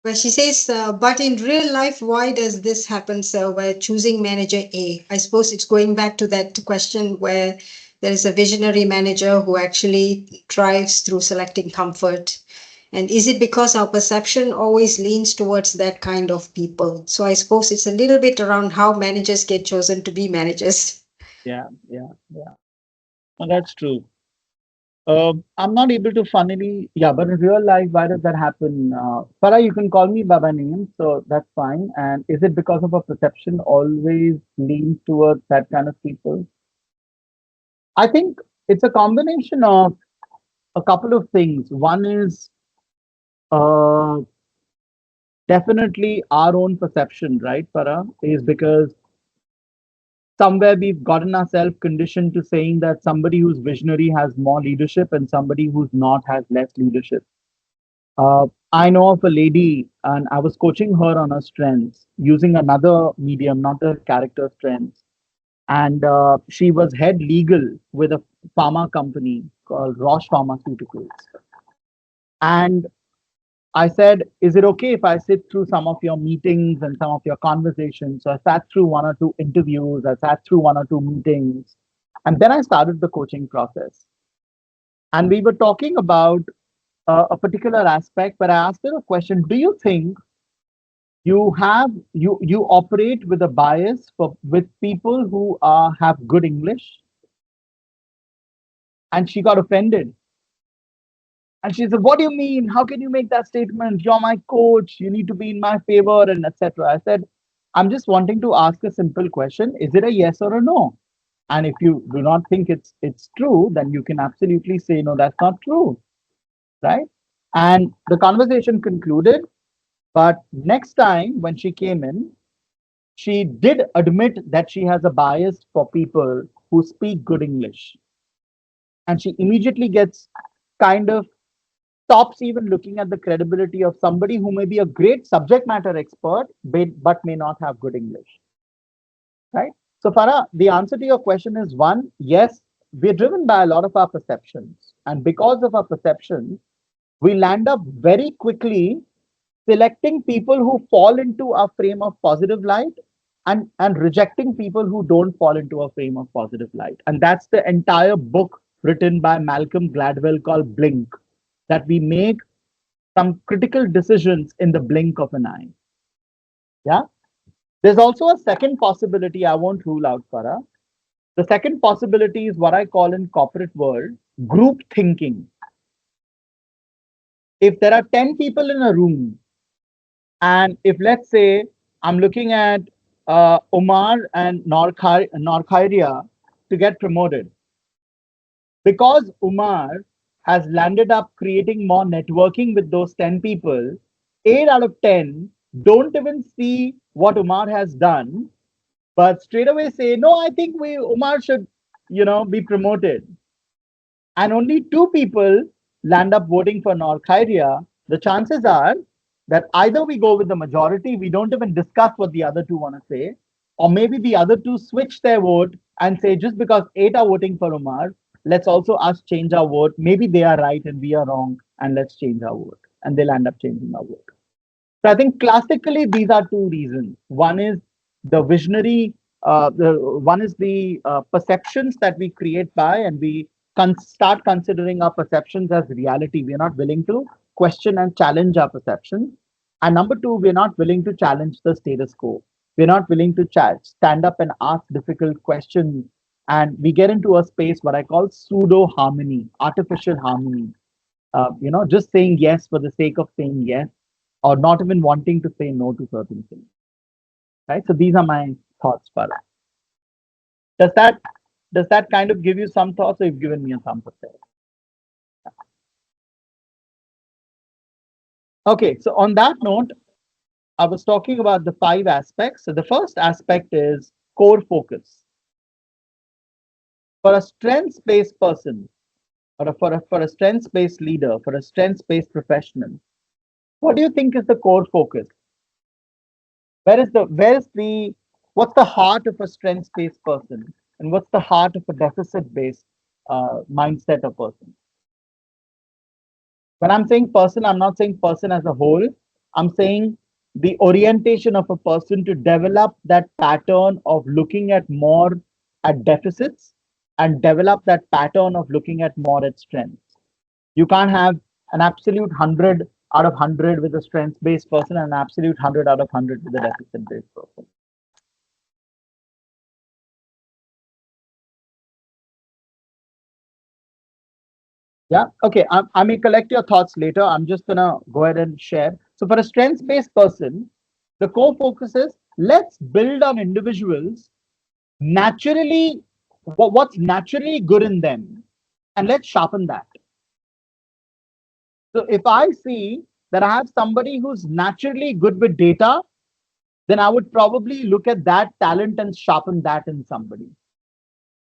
where she says, but in real life, why does this happen, sir? We're choosing manager A. I suppose it's going back to that question where there is a visionary manager who actually thrives through selecting comfort And is it because our perception always leans towards that kind of people? So I suppose it's a little bit around how managers get chosen to be managers. Yeah, yeah, yeah. No, that's true. I'm not able to funnily, yeah, but in real life, why does that happen? Farah, you can call me by my name, so that's fine. And is it because of a perception always leans towards that kind of people? I think it's a combination of a couple of things. One is uh, definitely our own perception, right, Farah, is because somewhere we've gotten ourselves conditioned to saying that somebody who's visionary has more leadership and somebody who's not has less leadership. I know of a lady, and I was coaching her on her strengths using another medium, not the character strengths. And she was head legal with a pharma company called Roche Pharmaceuticals. And I said, is it okay if I sit through some of your meetings and some of your conversations? So I sat through one or two interviews, I sat through one or two meetings, and then I started the coaching process. And we were talking about a particular aspect, but I asked her a question. Do you think you operate with a bias for with people who have good English? And she got offended. And she said, what do you mean? How can you make that statement? You're my coach. You need to be in my favor, and etc. I said, I'm just wanting to ask a simple question. Is it a yes or a no? And if you do not think it's true, then you can absolutely say, no, that's not true. Right? And the conversation concluded. But next time when she came in, she did admit that she has a bias for people who speak good English. And she immediately gets kind of stops even looking at the credibility of somebody who may be a great subject matter expert, but may not have good English. Right? So, Farah, the answer to your question is one, yes, we're driven by a lot of our perceptions. And because of our perceptions, we land up very quickly selecting people who fall into our frame of positive light and rejecting people who don't fall into a frame of positive light. And that's the entire book written by Malcolm Gladwell called Blink, that we make some critical decisions in the blink of an eye. Yeah. There's also a second possibility I won't rule out, Farah. The second possibility is what I call in corporate world group thinking. If there are 10 people in a room, and if let's say I'm looking at Omar and Norkhairia to get promoted, because Umar has landed up creating more networking with those 10 people, 8 out of 10 don't even see what Umar has done, but straight away say, no, I think Umar should, be promoted. And only 2 people land up voting for Norkhairia, the chances are that either we go with the majority, we don't even discuss what the other 2 want to say, or maybe the other 2 switch their vote and say, just because 8 are voting for Umar, let's also us change our vote. Maybe they are right and we are wrong, and let's change our vote. And they'll end up changing our vote. So I think classically these are 2 reasons. One is the visionary, one is the perceptions that we create by, and we start considering our perceptions as reality. We are not willing to question and challenge our perceptions. And number 2, we are not willing to challenge the status quo. We're not willing to stand up and ask difficult questions. And we get into a space what I call pseudo harmony, artificial harmony. Just saying yes for the sake of saying yes, or not even wanting to say no to certain things. Right. So these are my thoughts, Farah. Does that does that kind of give you some thoughts, or you've given me a thumbs up there? Okay, so on that note, I was talking about the 5 aspects. So the first aspect is core focus. For a strengths-based person, or for a strengths-based leader, for a strengths-based professional, what do you think is the core focus? What's the heart of a strengths-based person, and what's the heart of a deficit-based mindset of person? When I'm saying person, I'm not saying person as a whole. I'm saying the orientation of a person to develop that pattern of looking at more at deficits and develop that pattern of looking at more at strengths. You can't have an absolute 100 out of 100 with a strengths-based person and an absolute 100 out of 100 with a deficit-based person. Yeah. Okay. I may collect your thoughts later. I'm just gonna go ahead and share. So for a strengths-based person, the core focus is let's build on individuals naturally, what's naturally good in them, and let's sharpen that. So if I see that I have somebody who's naturally good with data, then I would probably look at that talent and sharpen that in somebody.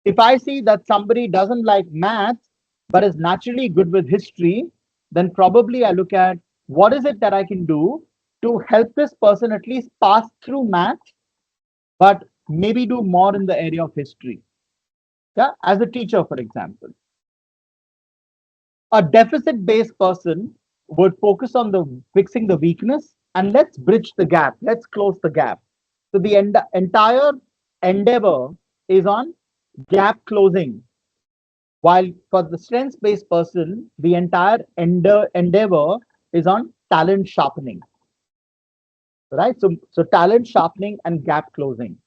If I see that somebody doesn't like math but is naturally good with history, then probably I look at what is it that I can do to help this person at least pass through math, but maybe do more in the area of history. Yeah, as a teacher, for example. A deficit-based person would focus on the fixing the weakness and let's bridge the gap. Let's close the gap. So the entire endeavor is on gap closing. While for the strengths-based person, the entire endeavor is on talent sharpening. Right? So talent sharpening and gap closing.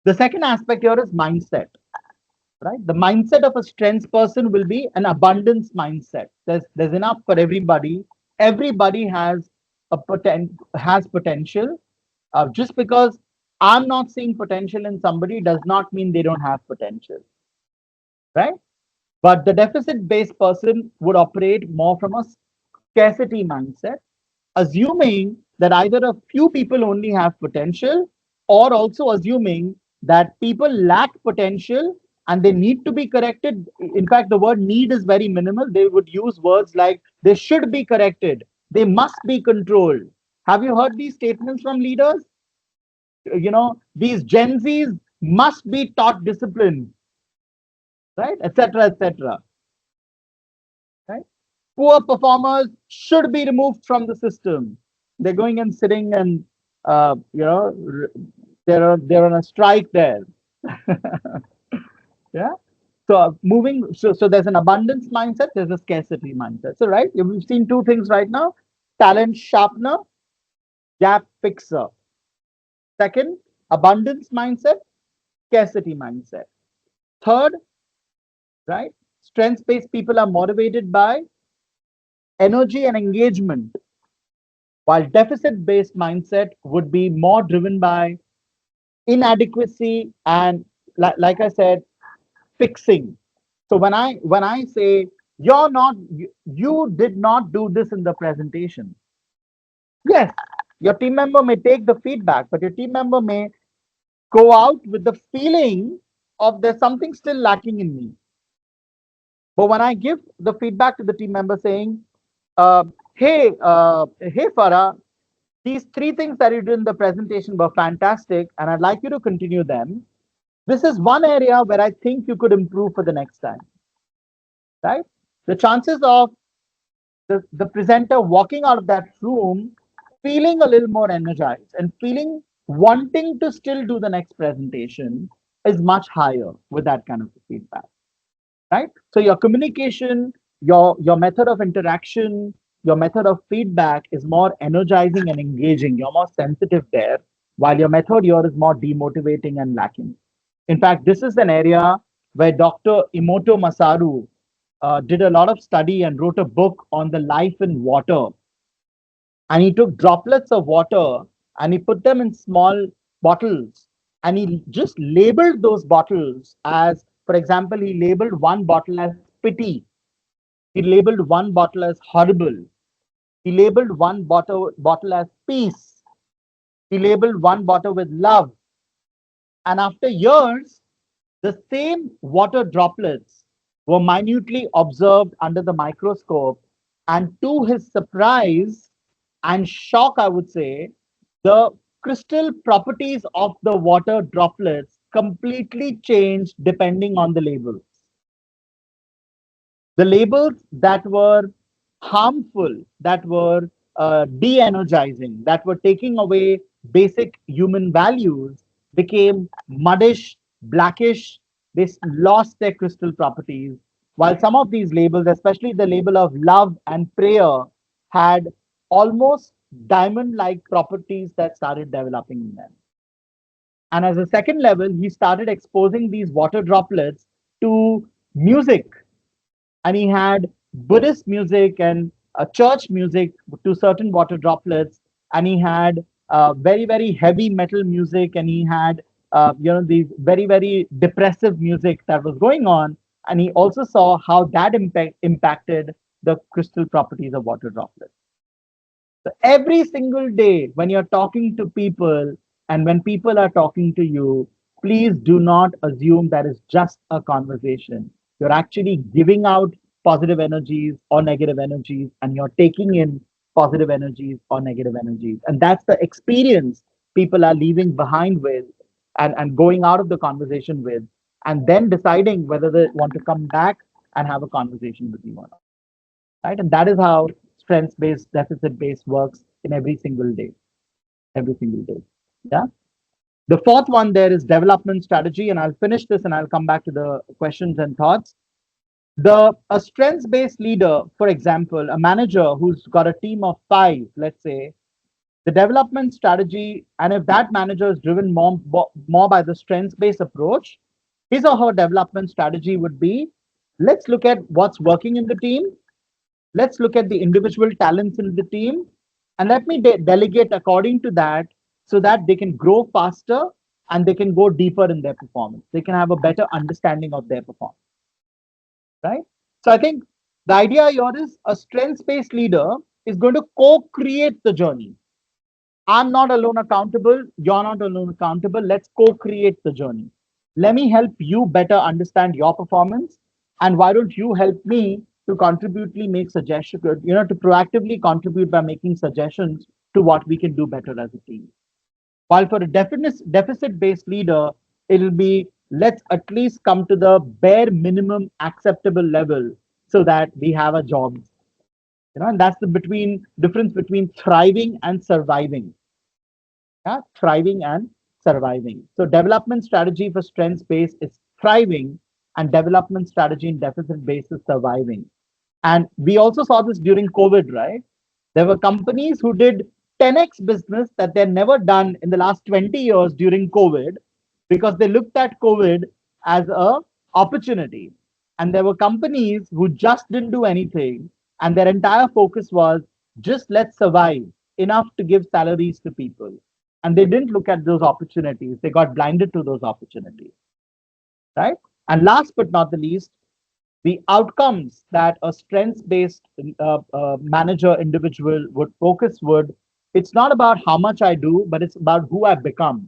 The second aspect here is mindset. Right? The mindset of a strengths person will be an abundance mindset. There's enough for everybody. Everybody has potential. Just because I'm not seeing potential in somebody does not mean they don't have potential. Right? But the deficit-based person would operate more from a scarcity mindset, assuming that either a few people only have potential, or also assuming that people lack potential and they need to be corrected. In fact, the word need is very minimal. They would use words like they should be corrected, they must be controlled. Have you heard these statements from leaders? These Gen Zs must be taught discipline, right? Etc. etc. Right? Poor performers should be removed from the system. They're going and sitting and they're on a strike there. Yeah. So there's an abundance mindset, there's a scarcity mindset. So right, we've seen two things right now: talent sharpener, gap fixer. Second, abundance mindset, scarcity mindset. Third, right, strengths-based people are motivated by energy and engagement, while deficit-based mindset would be more driven by inadequacy and, like I said, fixing. So when I say you did not do this in the presentation, yes, your team member may take the feedback, but your team member may go out with the feeling of there's something still lacking in me. But when I give the feedback to the team member saying, hey Farah, these three things that you did in the presentation were fantastic, and I'd like you to continue them. This is one area where I think you could improve for the next time. Right? The chances of the presenter walking out of that room feeling a little more energized and feeling wanting to still do the next presentation is much higher with that kind of feedback. Right? So your communication, your method of interaction, your method of feedback is more energizing and engaging. You're more sensitive there, while your method here is more demotivating and lacking. In fact, this is an area where Dr. Imoto Masaru did a lot of study and wrote a book on the life in water. And he took droplets of water and he put them in small bottles, and he just labeled those bottles as, for example, he labeled one bottle as pity, he labeled one bottle as horrible, he labeled one bottle as peace, he labeled one bottle with love. And after years, the same water droplets were minutely observed under the microscope, and to his surprise and shock, I would say, the crystal properties of the water droplets completely changed depending on the labels. The labels that were harmful, that were de-energizing, that were taking away basic human values became muddish, blackish. They lost their crystal properties. while some of these labels, especially the label of love and prayer, had almost diamond-like properties that started developing in them. And as a second level, he started exposing these water droplets to music. And he had Buddhist music and church music to certain water droplets. And he had very, very heavy metal music. And he had, these very, very depressive music that was going on. And he also saw how that impacted the crystal properties of water droplets. So every single day when you're talking to people and when people are talking to you, please do not assume that is just a conversation. You're actually giving out positive energies or negative energies, and you're taking in positive energies or negative energies. And that's the experience people are leaving behind with and going out of the conversation with, and then deciding whether they want to come back and have a conversation with you or not. Right? And that is how strengths-based, deficit-based works in every single day. Every single day. Yeah. The fourth one there is development strategy, and I'll finish this and I'll come back to the questions and thoughts. A strengths-based leader, for example, a manager who's got a team of 5, let's say, the development strategy, and if that manager is driven more by the strengths-based approach, his or her development strategy would be, let's look at what's working in the team. Let's look at the individual talents in the team, and let me delegate according to that so that they can grow faster and they can go deeper in their performance. They can have a better understanding of their performance, right? So I think the idea here is a strengths-based leader is going to co-create the journey. I'm not alone accountable. You're not alone accountable. Let's co-create the journey. Let me help you better understand your performance. And why don't you help me to contributely make suggestions, to proactively contribute by making suggestions to what we can do better as a team. While for a deficit-based leader, it'll be let's at least come to the bare minimum acceptable level so that we have a job. And that's the difference between thriving and surviving. Yeah, thriving and surviving. So development strategy for strengths based is thriving, and development strategy in deficit based is surviving. And we also saw this during COVID, right? There were companies who did 10x business that they'd never done in the last 20 years during COVID because they looked at COVID as a opportunity. And there were companies who just didn't do anything, and their entire focus was just let's survive enough to give salaries to people. And they didn't look at those opportunities. They got blinded to those opportunities, right? And last but not the least, the outcomes that a strengths-based manager individual would focus it's not about how much I do, but it's about who I become.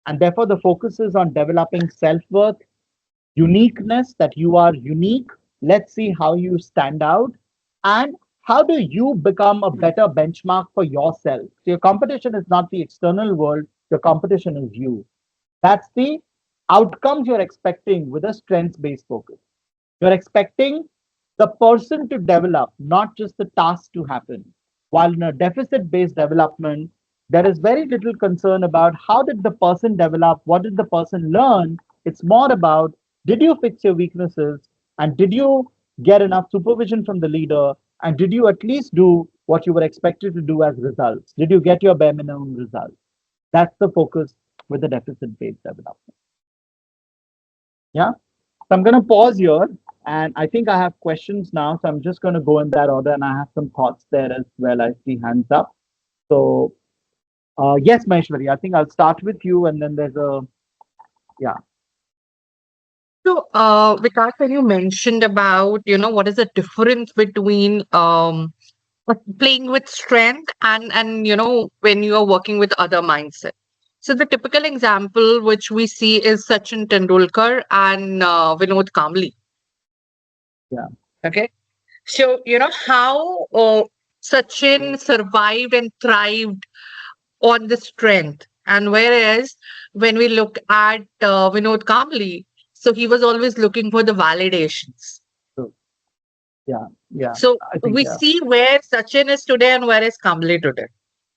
And therefore, the focus is on developing self-worth, uniqueness, that you are unique. Let's see how you stand out. And how do you become a better benchmark for yourself? So your competition is not the external world, your competition is you. That's the outcomes you're expecting with a strengths-based focus. You're expecting the person to develop, not just the task to happen. While in a deficit-based development, there is very little concern about how did the person develop, what did the person learn. It's more about did you fix your weaknesses and did you get enough supervision from the leader and did you at least do what you were expected to do as results? Did you get your bare minimum results? That's the focus with the deficit-based development. Yeah. So I'm going to pause here, and I think I have questions now. So I'm just going to go in that order, and I have some thoughts there as well. I see hands up. So yes, Maheshwari, I think I'll start with you, and then there's yeah. So, Vikas, when you mentioned about, what is the difference between playing with strength and when you are working with other mindset. So the typical example which we see is Sachin Tendulkar and Vinod Kambli. Yeah. Okay. So how Sachin survived and thrived on the strength, and whereas when we look at Vinod Kambli, so he was always looking for the validations. So, yeah. So I think, we see where Sachin is today and where is Kambli today.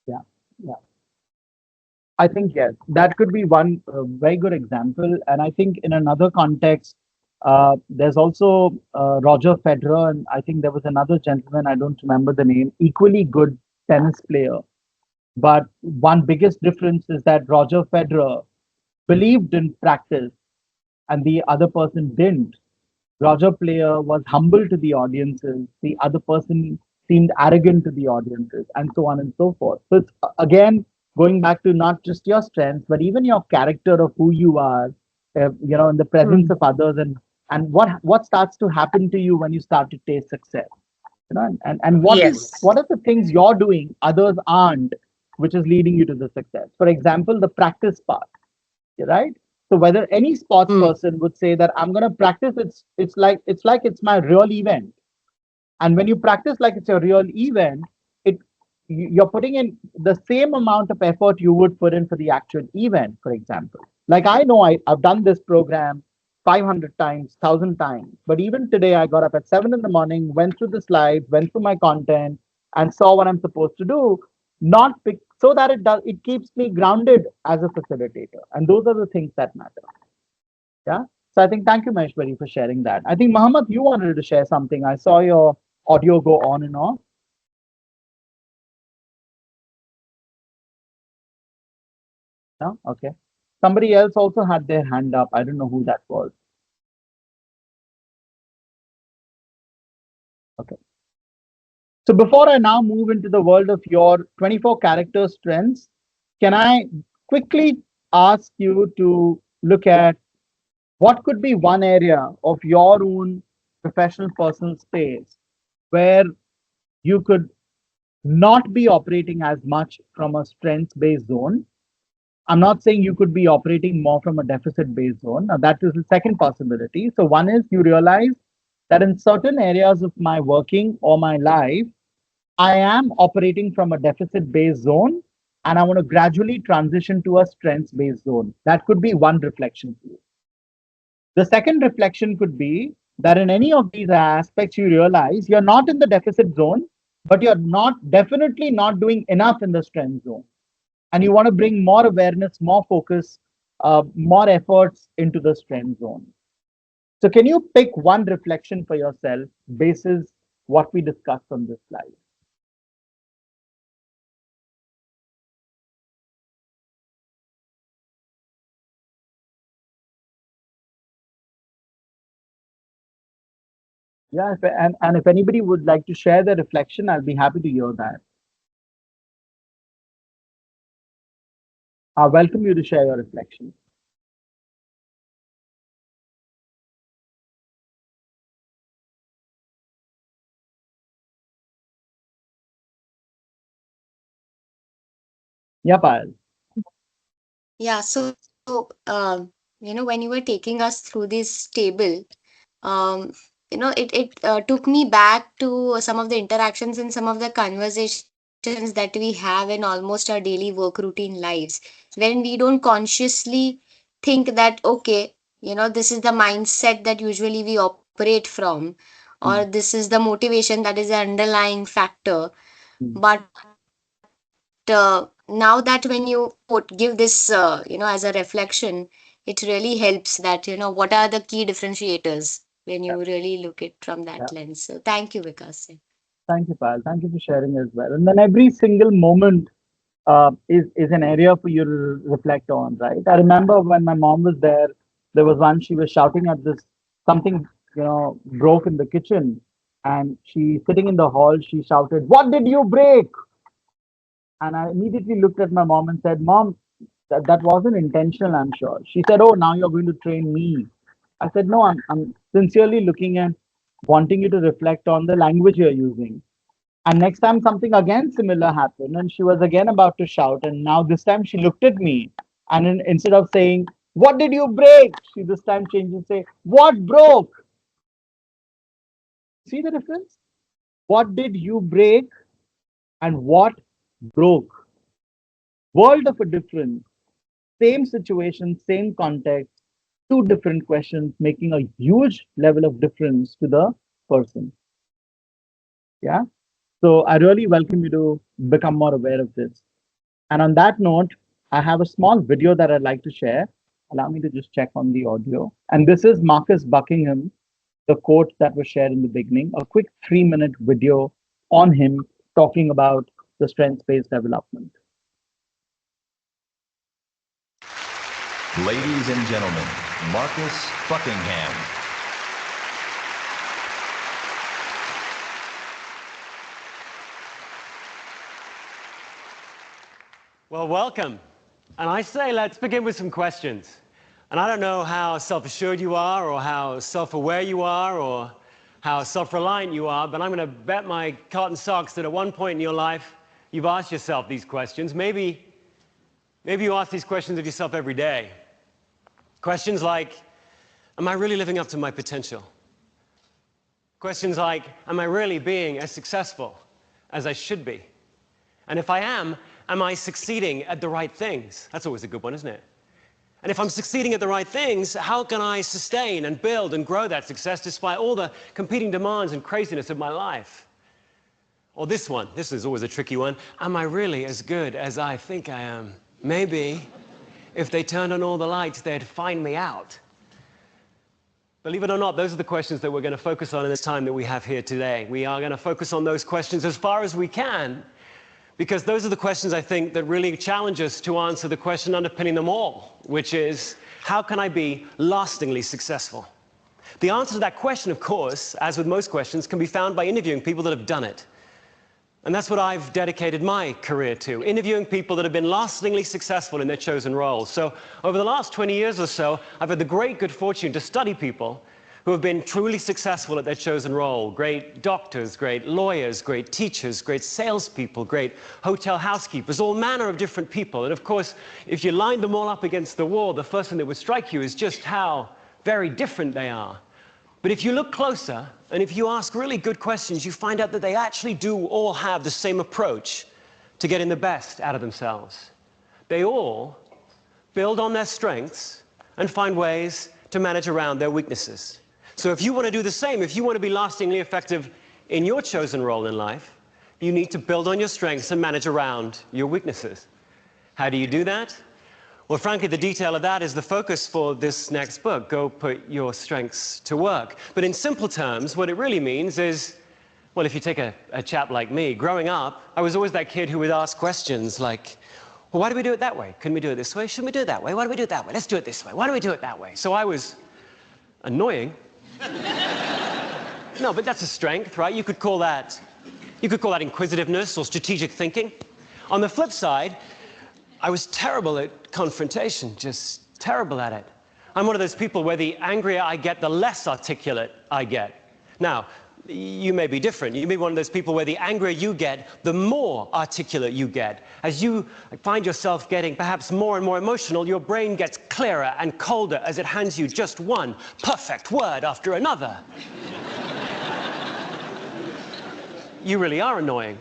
Yeah. I think yes, that could be one very good example. And I think in another context, There's also Roger Federer, and I think there was another gentleman, I don't remember the name, equally good tennis player. But one biggest difference is that Roger Federer believed in practice and the other person didn't. Roger player was humble to the audiences, the other person seemed arrogant to the audiences, and so on and so forth. So it's again going back to not just your strengths, but even your character of who you are, in the presence Mm. of others, and what starts to happen to you when you start to taste success. And Yes. what are the things you're doing others aren't, which is leading you to the success. For example, the practice part, right? So whether any sports Mm. person would say that I'm going to practice, it's like it's my real event. And when you practice like it's a real event, it you're putting in the same amount of effort you would put in for the actual event. For example, like I know I've done this program 500 times, 1,000 times, but even today I got up at 7 in the morning, went through the slides, went through my content, and saw what I'm supposed to do, not so that it keeps me grounded as a facilitator, and those are the things that matter. Yeah. So I think thank you, Maheshwari, for sharing that. I think Muhammad, you wanted to share something. I saw your audio go on and off. No? Okay. Somebody else also had their hand up. I don't know who that was. Okay. So before I now move into the world of your 24 character strengths, can I quickly ask you to look at what could be one area of your own professional personal space where you could not be operating as much from a strengths based zone. I'm not saying you could be operating more from a deficit based zone. Now, that is the second possibility. So, one is you realize that in certain areas of my working or my life, I am operating from a deficit based zone and I want to gradually transition to a strengths based zone. That could be one reflection for you. The second reflection could be that in any of these aspects, you realize you're not in the deficit zone, but you're not definitely not doing enough in the strength zone. And you want to bring more awareness, more focus, more efforts into the strength zone. So, can you pick one reflection for yourself basis what we discussed on this slide? Yeah, and if anybody would like to share their reflection, I'll be happy to hear that. I welcome you to share your reflection. Yeah, Payal. Yeah, when you were taking us through this table, um, it took me back to some of the interactions and some of the conversations that we have in almost our daily work routine lives, when we don't consciously think that, okay, this is the mindset that usually we operate from, or Mm, this is the motivation that is the underlying factor. mm, But now that when you give this, as a reflection, it really helps that, what are the key differentiators when you yeah, really look it from that yeah. lens. So thank you, Vikas. Thank you, Payal. Thank you for sharing as well. And then every single moment is an area for you to reflect on, right? I remember when my mom was there, there was one, she was shouting at this, something, broke in the kitchen. And she, sitting in the hall, she shouted, "What did you break?" And I immediately looked at my mom and said, "Mom, that wasn't intentional, I'm sure." She said, "Oh, now you're going to train me." I said, "No, I'm sincerely looking at wanting you to reflect on the language you're using." And next time something again similar happened, and she was again about to shout. And now this time she looked at me, and instead of saying, "What did you break?" she this time changed and say, "What broke?" See the difference? What did you break and what broke? World of a difference. Same situation, same context, two different questions, making a huge level of difference to the person. Yeah. So I really welcome you to become more aware of this. And on that note, I have a small video that I'd like to share. Allow me to just check on the audio. And this is Marcus Buckingham, the quote that was shared in the beginning, a quick 3-minute video on him talking about the strengths-based development. Ladies and gentlemen, Marcus Buckingham. Well, welcome. And I say let's begin with some questions. And I don't know how self-assured you are or how self-aware you are or how self-reliant you are, but I'm going to bet my cotton socks that at one point in your life you've asked yourself these questions. Maybe you ask these questions of yourself every day. Questions like, am I really living up to my potential? Questions like, am I really being as successful as I should be? And if I am I succeeding at the right things? That's always a good one, isn't it? And if I'm succeeding at the right things, how can I sustain and build and grow that success despite all the competing demands and craziness of my life? Or this one, this is always a tricky one. Am I really as good as I think I am? Maybe if they turned on all the lights, they'd find me out. Believe it or not, those are the questions that we're going to focus on in this time that we have here today. We are going to focus on those questions as far as we can, because those are the questions, I think, that really challenge us to answer the question underpinning them all, which is, how can I be lastingly successful? The answer to that question, of course, as with most questions, can be found by interviewing people that have done it. And that's what I've dedicated my career to, interviewing people that have been lastingly successful in their chosen roles. So over the last 20 years or so, I've had the great good fortune to study people who have been truly successful at their chosen role. Great doctors, great lawyers, great teachers, great salespeople, great hotel housekeepers, all manner of different people. And of course, if you lined them all up against the wall, the first thing that would strike you is just how very different they are. But if you look closer, and if you ask really good questions, you find out that they actually do all have the same approach to getting the best out of themselves. They all build on their strengths and find ways to manage around their weaknesses. So if you want to do the same, if you want to be lastingly effective in your chosen role in life, you need to build on your strengths and manage around your weaknesses. How do you do that? Well, frankly, the detail of that is the focus for this next book, Go Put Your Strengths to Work. But in simple terms, what it really means is, well, if you take a chap like me, growing up, I was always that kid who would ask questions like, well, why do we do it that way? Couldn't we do it this way? Shouldn't we do it that way? Why do we do it that way? Let's do it this way. Why do we do it that way? So I was annoying. No, but that's a strength, right? You could call that inquisitiveness or strategic thinking. On the flip side, I was terrible at confrontation, just terrible at it. I'm one of those people where the angrier I get, the less articulate I get. Now, you may be different. You may be one of those people where the angrier you get, the more articulate you get. As you find yourself getting perhaps more and more emotional, your brain gets clearer and colder as it hands you just one perfect word after another. You really are annoying.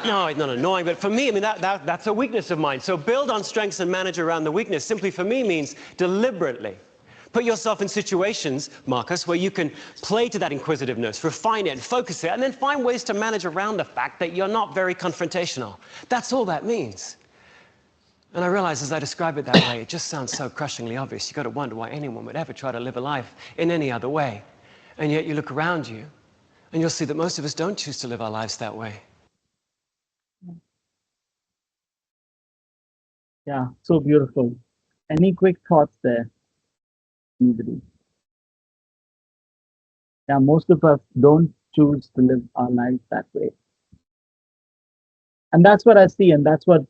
No, it's not annoying, but for me, I mean, that's a weakness of mine. So build on strengths and manage around the weakness simply for me means deliberately put yourself in situations, Marcus, where you can play to that inquisitiveness, refine it, focus it, and then find ways to manage around the fact that you're not very confrontational. That's all that means. And I realize as I describe it that way, it just sounds so crushingly obvious. You've got to wonder why anyone would ever try to live a life in any other way. And yet you look around you, and you'll see that most of us don't choose to live our lives that way. Yeah, so beautiful. Any quick thoughts there? Anybody? Yeah, most of us don't choose to live our lives that way. And that's what I see, and that's what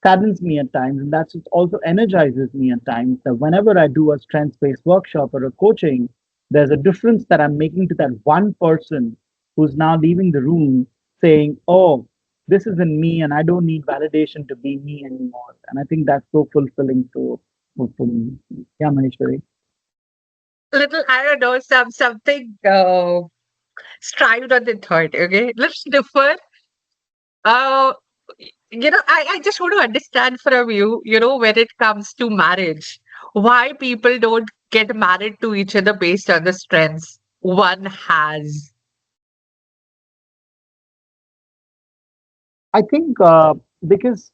saddens me at times, and that's what also energizes me at times, that whenever I do a strengths-based workshop or a coaching, there's a difference that I'm making to that one person who's now leaving the room saying, oh, this isn't me, and I don't need validation to be me anymore. And I think that's so fulfilling for me. Yeah, Maheshwari. Little, I don't know, something strived on the thought. Okay, let's differ. Uh, I just want to understand from you, when it comes to marriage, why people don't get married to each other based on the strengths one has. I think because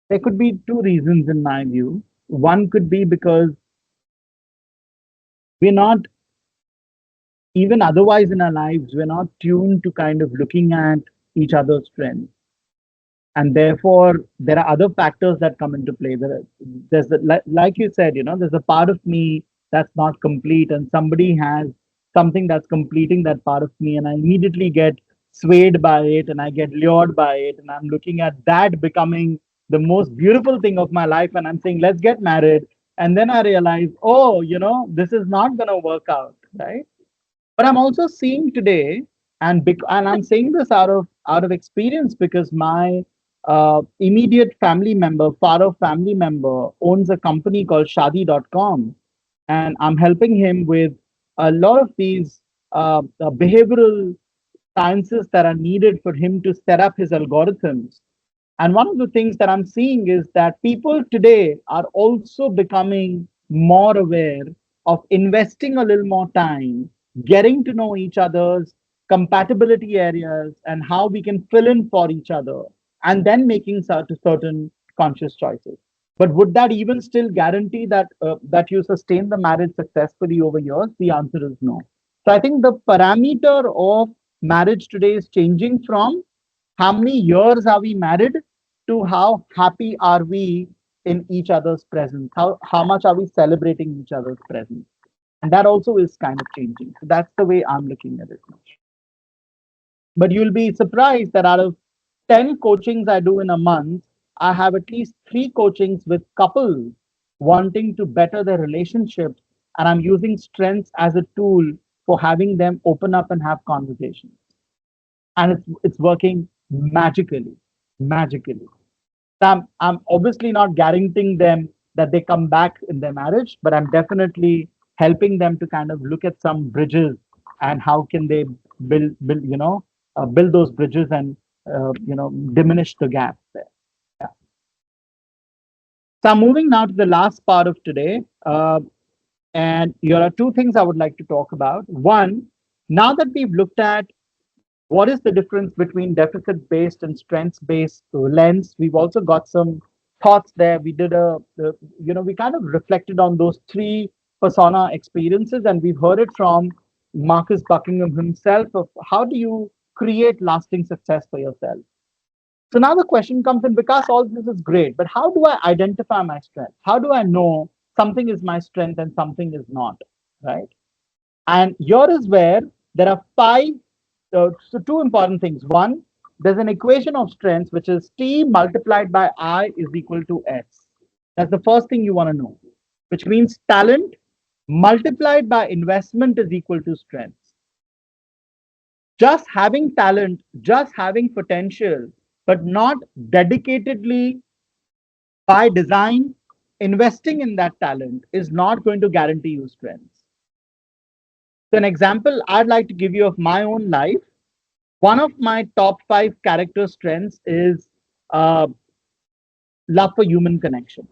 there could be two reasons in my view. one could be because we're not, even otherwise in our lives, we're not tuned to kind of looking at each other's strengths. And therefore, there are other factors that come into play. There's like you said, there's a part of me that's not complete, and somebody has something that's completing that part of me, and I immediately get swayed by it, and I get lured by it, and I'm looking at that becoming the most beautiful thing of my life, and I'm saying, let's get married. And then I realize, oh, this is not going to work out, right? But I'm also seeing today, and I'm saying this out of experience, because my immediate family member, far off family member, owns a company called Shadi.com, and I'm helping him with a lot of these behavioral sciences that are needed for him to set up his algorithms. And one of the things that I'm seeing is that people today are also becoming more aware of investing a little more time, getting to know each other's compatibility areas and how we can fill in for each other, and then making certain conscious choices. But would that even still guarantee that you sustain the marriage successfully over years? The answer is no. So I think the parameter of marriage today is changing from how many years are we married to how happy are we in each other's presence, how much are we celebrating each other's presence, and that also is kind of changing. So that's the way I'm looking at it. But you'll be surprised that out of 10 coachings I do in a month, I have at least 3 coachings with couples wanting to better their relationships, and I'm using strengths as a tool for having them open up and have conversations, and it's working magically. I'm obviously not guaranteeing them that they come back in their marriage, but I'm definitely helping them to kind of look at some bridges and how can they build those bridges and diminish the gap there. Yeah. So I'm moving now to the last part of today, and here are 2 things I would like to talk about. One, now that we've looked at what is the difference between deficit based and strengths based lens, we've also got some thoughts there. We did we kind of reflected on those 3 persona experiences, and we've heard it from Marcus Buckingham himself of how do you create lasting success for yourself. So now the question comes in, because all this is great, but how do I identify my strength? How do I know something is my strength and something is not, right? And here is where there are 5. So 2 important things. One, there's an equation of strengths, which is T multiplied by I is equal to S. That's the first thing you want to know, which means talent multiplied by investment is equal to strengths. Just having talent, just having potential, but not dedicatedly by design investing in that talent is not going to guarantee you strengths. So an example I'd like to give you of my own life. One of my top 5 character strengths is uh, love for human connection,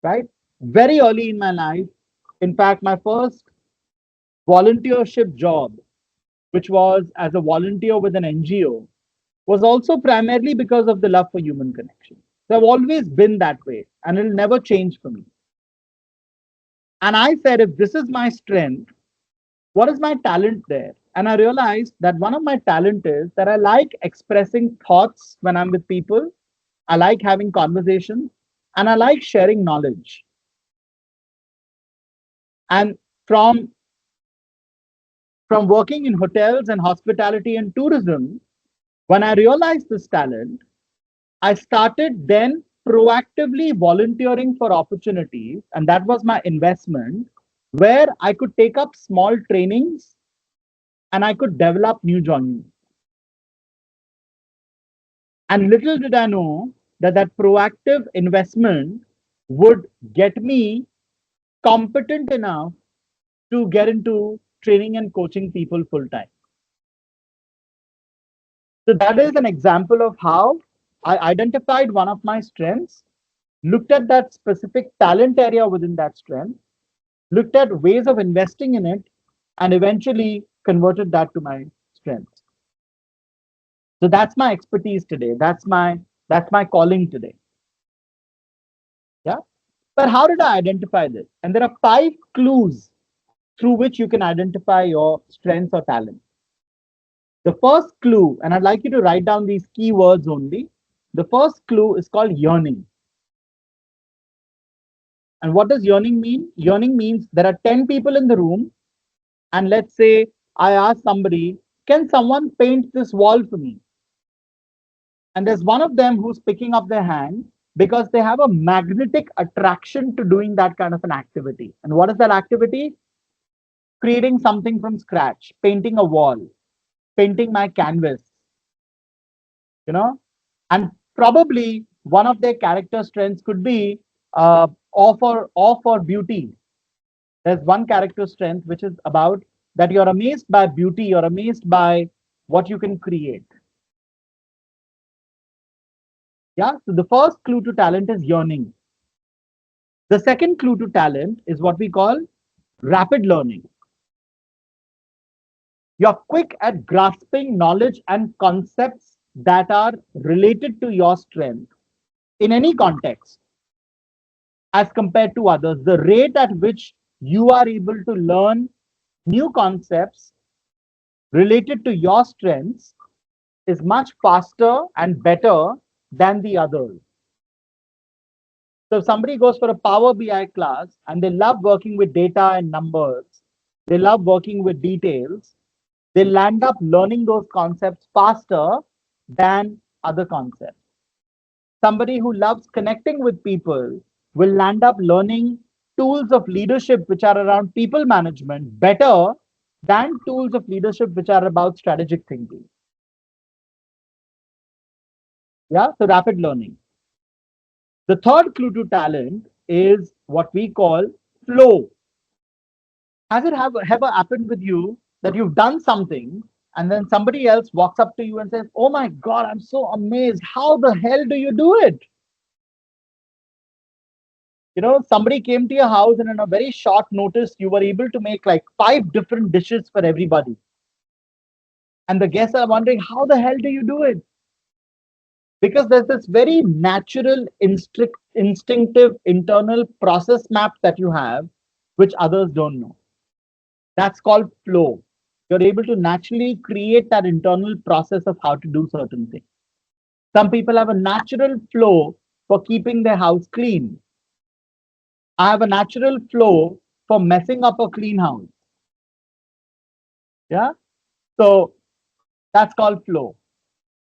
right? Very early in my life, in fact, my first volunteership job, which was as a volunteer with an NGO, was also primarily because of the love for human connection. So I've always been that way, and it'll never change for me. And I said, if this is my strength, what is my talent there? And I realized that one of my talent is that I like expressing thoughts when I'm with people. I like having conversations, and I like sharing knowledge. And from working in hotels and hospitality and tourism, when I realized this talent, I started then proactively volunteering for opportunities, and that was my investment, where I could take up small trainings and I could develop new journeys. And little did I know that that proactive investment would get me competent enough to get into training and coaching people full time. So that is an example of how I identified one of my strengths, looked at that specific talent area within that strength, looked at ways of investing in it, and eventually converted that to my strength. So that's my expertise today. That's my calling today. But how did I identify this? And there are 5 clues through which you can identify your strengths or talents. The first clue, and I'd like you to write down these keywords only. The first clue is called yearning. And what does yearning mean? Yearning means there are 10 people in the room, and let's say I ask somebody, can someone paint this wall for me? And there's one of them who's picking up their hand because they have a magnetic attraction to doing that kind of an activity. And what is that activity? Creating something from scratch, painting a wall, painting my canvas, you know, and probably one of their character strengths could be awe for beauty. There's one character strength which is about that you're amazed by beauty, you're amazed by what you can create. Yeah, so the first clue to talent is yearning. The second clue to talent is what we call rapid learning. You're quick at grasping knowledge and concepts that are related to your strength in any context as compared to others. The rate at which you are able to learn new concepts related to your strengths is much faster and better than the others. So if somebody goes for a Power BI class and they love working with data and numbers, they love working with details, they land up learning those concepts faster than other concepts. Somebody who loves connecting with people will land up learning tools of leadership which are around people management better than tools of leadership which are about strategic thinking. Yeah, so rapid learning. The third clue to talent is what we call flow. Has it ever happened with you that you've done something and then somebody else walks up to you and says, oh my God, I'm so amazed. How the hell do you do it? You know, somebody came to your house and in a very short notice, you were able to make like 5 different dishes for everybody. And the guests are wondering, how the hell do you do it? Because there's this very natural, instinctive internal process map that you have, which others don't know. That's called flow. You're able to naturally create that internal process of how to do certain things. Some people have a natural flow for keeping their house clean. I have a natural flow for messing up a clean house. Yeah. So that's called flow.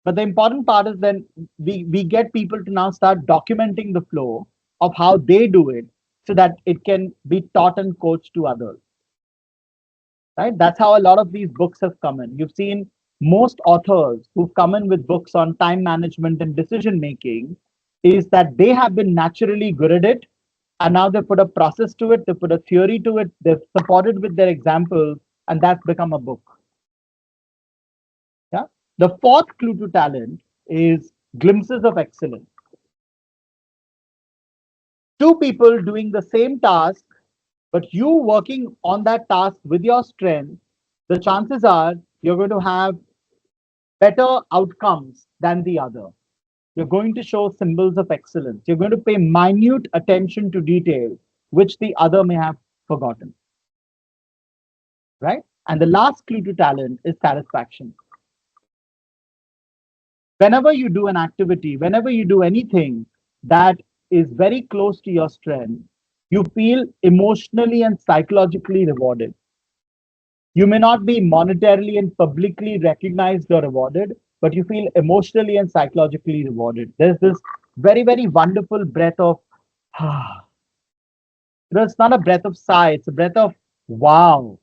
But the important part is then we get people to now start documenting the flow of how they do it so that it can be taught and coached to others. Right? That's how a lot of these books have come in. You've seen most authors who've come in with books on time management and decision making is that they have been naturally good at it. And now they've put a process to it, they put a theory to it, they've supported with their examples, and that's become a book. Yeah. The fourth clue to talent is glimpses of excellence. Two people doing the same task, but you working on that task with your strength, the chances are you're going to have better outcomes than the other. You're going to show symbols of excellence. You're going to pay minute attention to detail, which the other may have forgotten. Right? And the last clue to talent is satisfaction. Whenever you do an activity, whenever you do anything that is very close to your strength, you feel emotionally and psychologically rewarded. You may not be monetarily and publicly recognized or rewarded, but you feel emotionally and psychologically rewarded. There's this very, very wonderful breath of, it's not a breath of sigh, it's a breath of wow.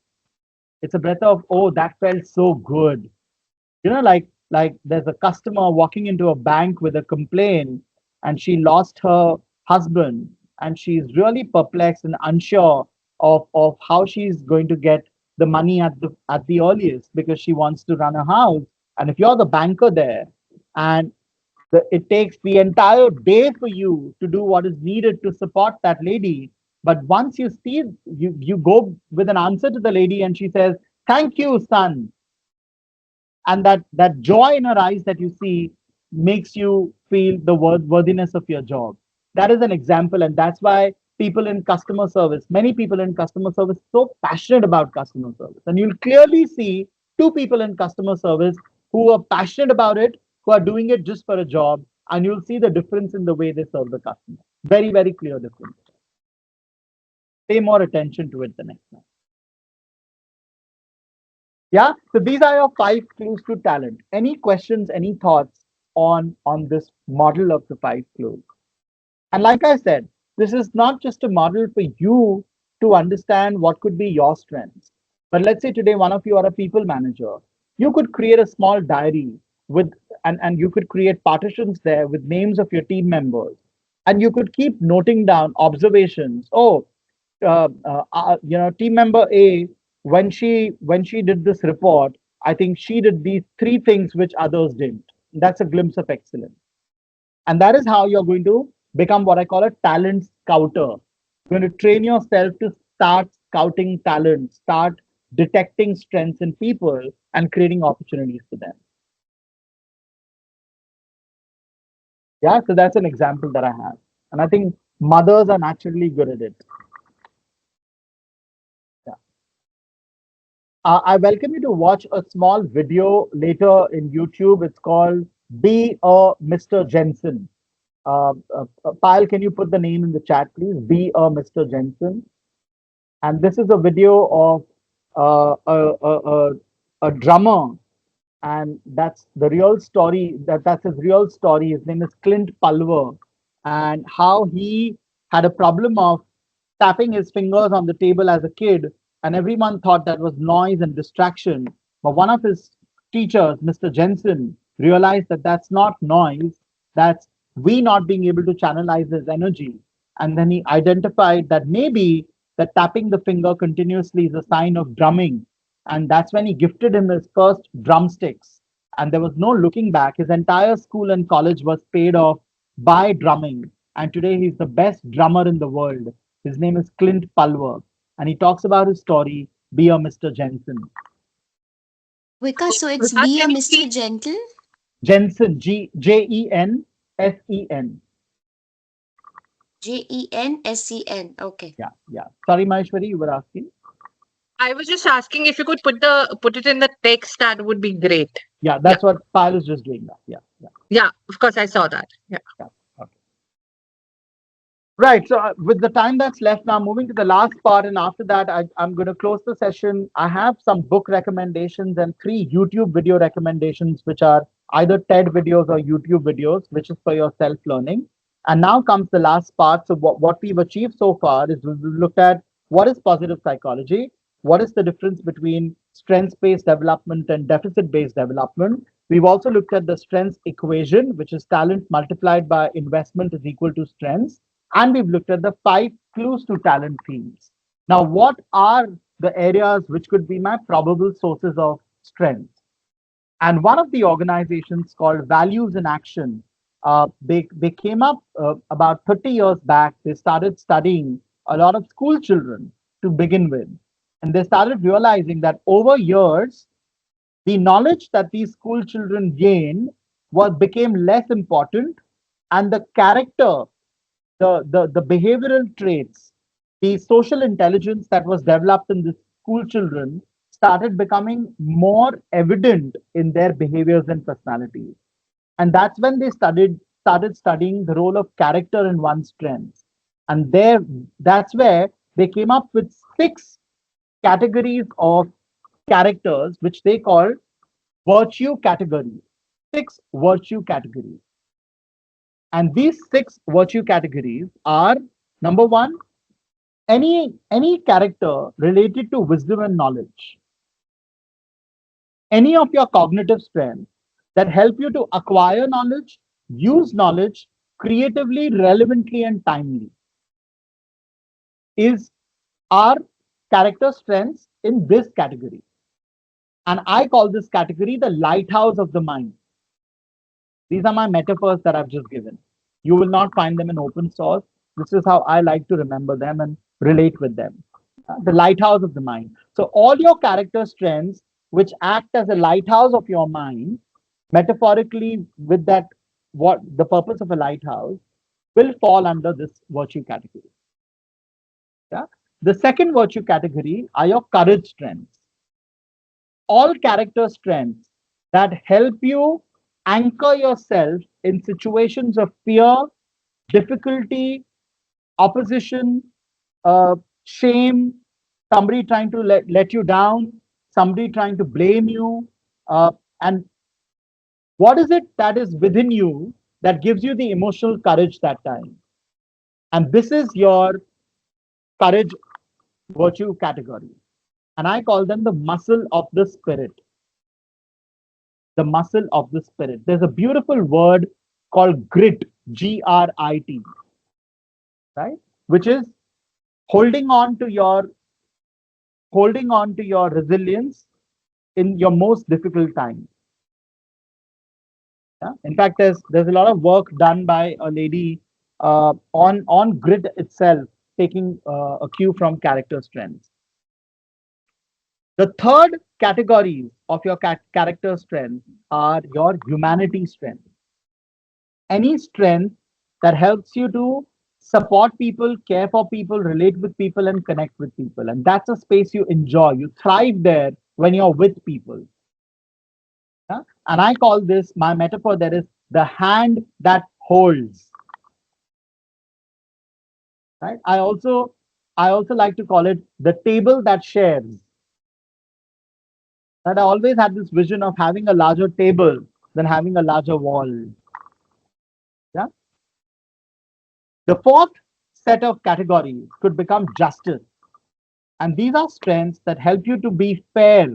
It's a breath of, oh, that felt so good. You know, like there's a customer walking into a bank with a complaint and she lost her husband and she's really perplexed and unsure of how she's going to get the money at the earliest because she wants to run a house. And if you're the banker there and it takes the entire day for you to do what is needed to support that lady, but once you see you go with an answer to the lady and she says, thank you, son, and that joy in her eyes that you see makes you feel the worthiness of your job. That is an example, and that's why people in customer service, many people in customer service, so passionate about customer service. And you'll clearly see two people in customer service who are passionate about it, who are doing it just for a job, and you'll see the difference in the way they serve the customer. Very, very clear difference. Pay more attention to it the next time. Yeah, so these are your 5 clues to talent. Any questions, any thoughts on this model of the 5 clues? And like I said, this is not just a model for you to understand what could be your strengths. But let's say today one of you are a people manager. You could create a small diary with and you could create partitions there with names of your team members. And you could keep noting down observations. Oh, team member A, when she did this report, I think she did these 3 things which others didn't. That's a glimpse of excellence. And that is how you're going to become what I call a talent scouter. You're going to train yourself to start scouting talent, start detecting strengths in people and creating opportunities for them. Yeah, so that's an example that I have. And I think mothers are naturally good at it. Yeah. I welcome you to watch a small video later in YouTube. It's called Be a Mr. Jensen. Pyle, can you put the name in the chat, please? Be a Mr. Jensen. And this is a video of a drummer, and that's the real story. That's his real story. His name is Clint Pulver, and how he had a problem of tapping his fingers on the table as a kid, and everyone thought that was noise and distraction. But one of his teachers, Mr. Jensen, realized that that's not noise. That's we not being able to channelize his energy. And then he identified that maybe that tapping the finger continuously is a sign of drumming. And that's when he gifted him his first drumsticks. And there was no looking back. His entire school and college was paid off by drumming. And today he's the best drummer in the world. His name is Clint Pulver. And he talks about his story, Be a Mr. Jensen. Vikas, so it's Vikas, be a can you Mr. please Gentle? Jensen, Jensen. Jensen. Okay. Yeah, yeah. Sorry, Maheshwari, you were asking? I was just asking if you could put it in the text, that would be great. Yeah, that's what Pyle is just doing now. Yeah, yeah. Yeah, of course I saw that. Yeah. Yeah. Okay. Right. So with the time that's left now, moving to the last part, and after that, I'm going to close the session. I have some book recommendations and 3 YouTube video recommendations, which are either TED videos or YouTube videos, which is for your self-learning. And now comes the last part. So what we've achieved so far is we've looked at what is positive psychology, what is the difference between strengths-based development and deficit-based development. We've also looked at the strengths equation, which is talent multiplied by investment is equal to strengths. And we've looked at the 5 clues to talent themes. Now, what are the areas which could be my probable sources of strength? And one of the organizations called Values in Action, they came up about 30 years back. They started studying a lot of school children to begin with. And they started realizing that over years, the knowledge that these school children gained became less important, and the character, the behavioral traits, the social intelligence that was developed in the school children started becoming more evident in their behaviors and personalities. And that's when they started studying the role of character in one's strengths. And that's where they came up with 6 categories of characters, which they call virtue categories. 6 virtue categories. And these 6 virtue categories are: number 1, any character related to wisdom and knowledge. Any of your cognitive strengths that help you to acquire knowledge, use knowledge creatively, relevantly, and timely is our character strengths in this category. And I call this category the lighthouse of the mind. These are my metaphors that I've just given. You will not find them in open source. This is how I like to remember them and relate with them. The lighthouse of the mind. So all your character strengths, which act as a lighthouse of your mind, metaphorically with that, what the purpose of a lighthouse, will fall under this virtue category. Yeah. The second virtue category are your courage strengths. All character strengths that help you anchor yourself in situations of fear, difficulty, opposition, shame, somebody trying to let you down, somebody trying to blame you. And what is it that is within you that gives you the emotional courage that time? And this is your courage virtue category. And I call them the muscle of the spirit. The muscle of the spirit. There's a beautiful word called grit, Grit, right? Which is holding on to your resilience in your most difficult times. Yeah? In fact, there's a lot of work done by a lady on grit itself, taking a cue from character strengths. The third categories of your character strength are your humanity strength. Any strength that helps you to support people, care for people, relate with people, and connect with people. And that's a space you enjoy. You thrive there when you're with people. Yeah? And I call this, my metaphor there is the hand that holds. Right? I also like to call it the table that shares. That I always had this vision of having a larger table than having a larger wall. Yeah. The fourth set of categories could become justice. And these are strengths that help you to be fair,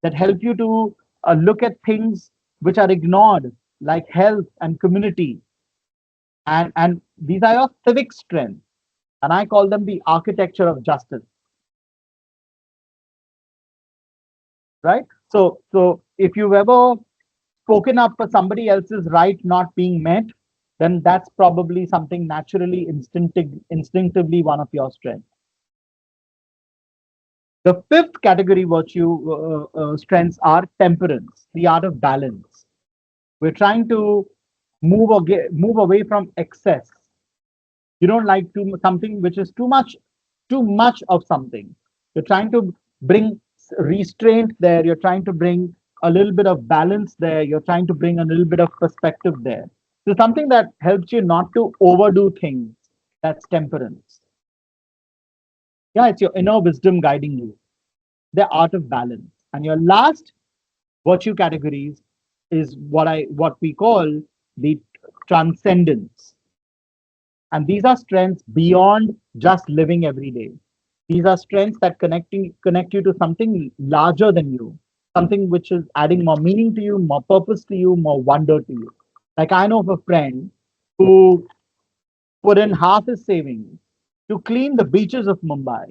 that help you to look at things which are ignored, like health and community. And these are your civic strengths. And I call them the architecture of justice. Right? So if you've ever spoken up for somebody else's right not being met, then that's probably something naturally instinctively one of your strengths. The fifth category virtue strengths are temperance, the art of balance. We're trying to move away from excess. You don't like something which is too much of something. You're trying to bring restraint there. You're trying to bring a little bit of balance there. You're trying to bring a little bit of perspective there. So something that helps you not to overdo things. That's temperance. Yeah, it's your inner wisdom guiding you. The art of balance. And your last virtue categories is what we call the transcendence. And these are strengths beyond just living every day. These are strengths that connect you to something larger than you, something which is adding more meaning to you, more purpose to you, more wonder to you. Like I know of a friend who put in half his savings to clean the beaches of Mumbai.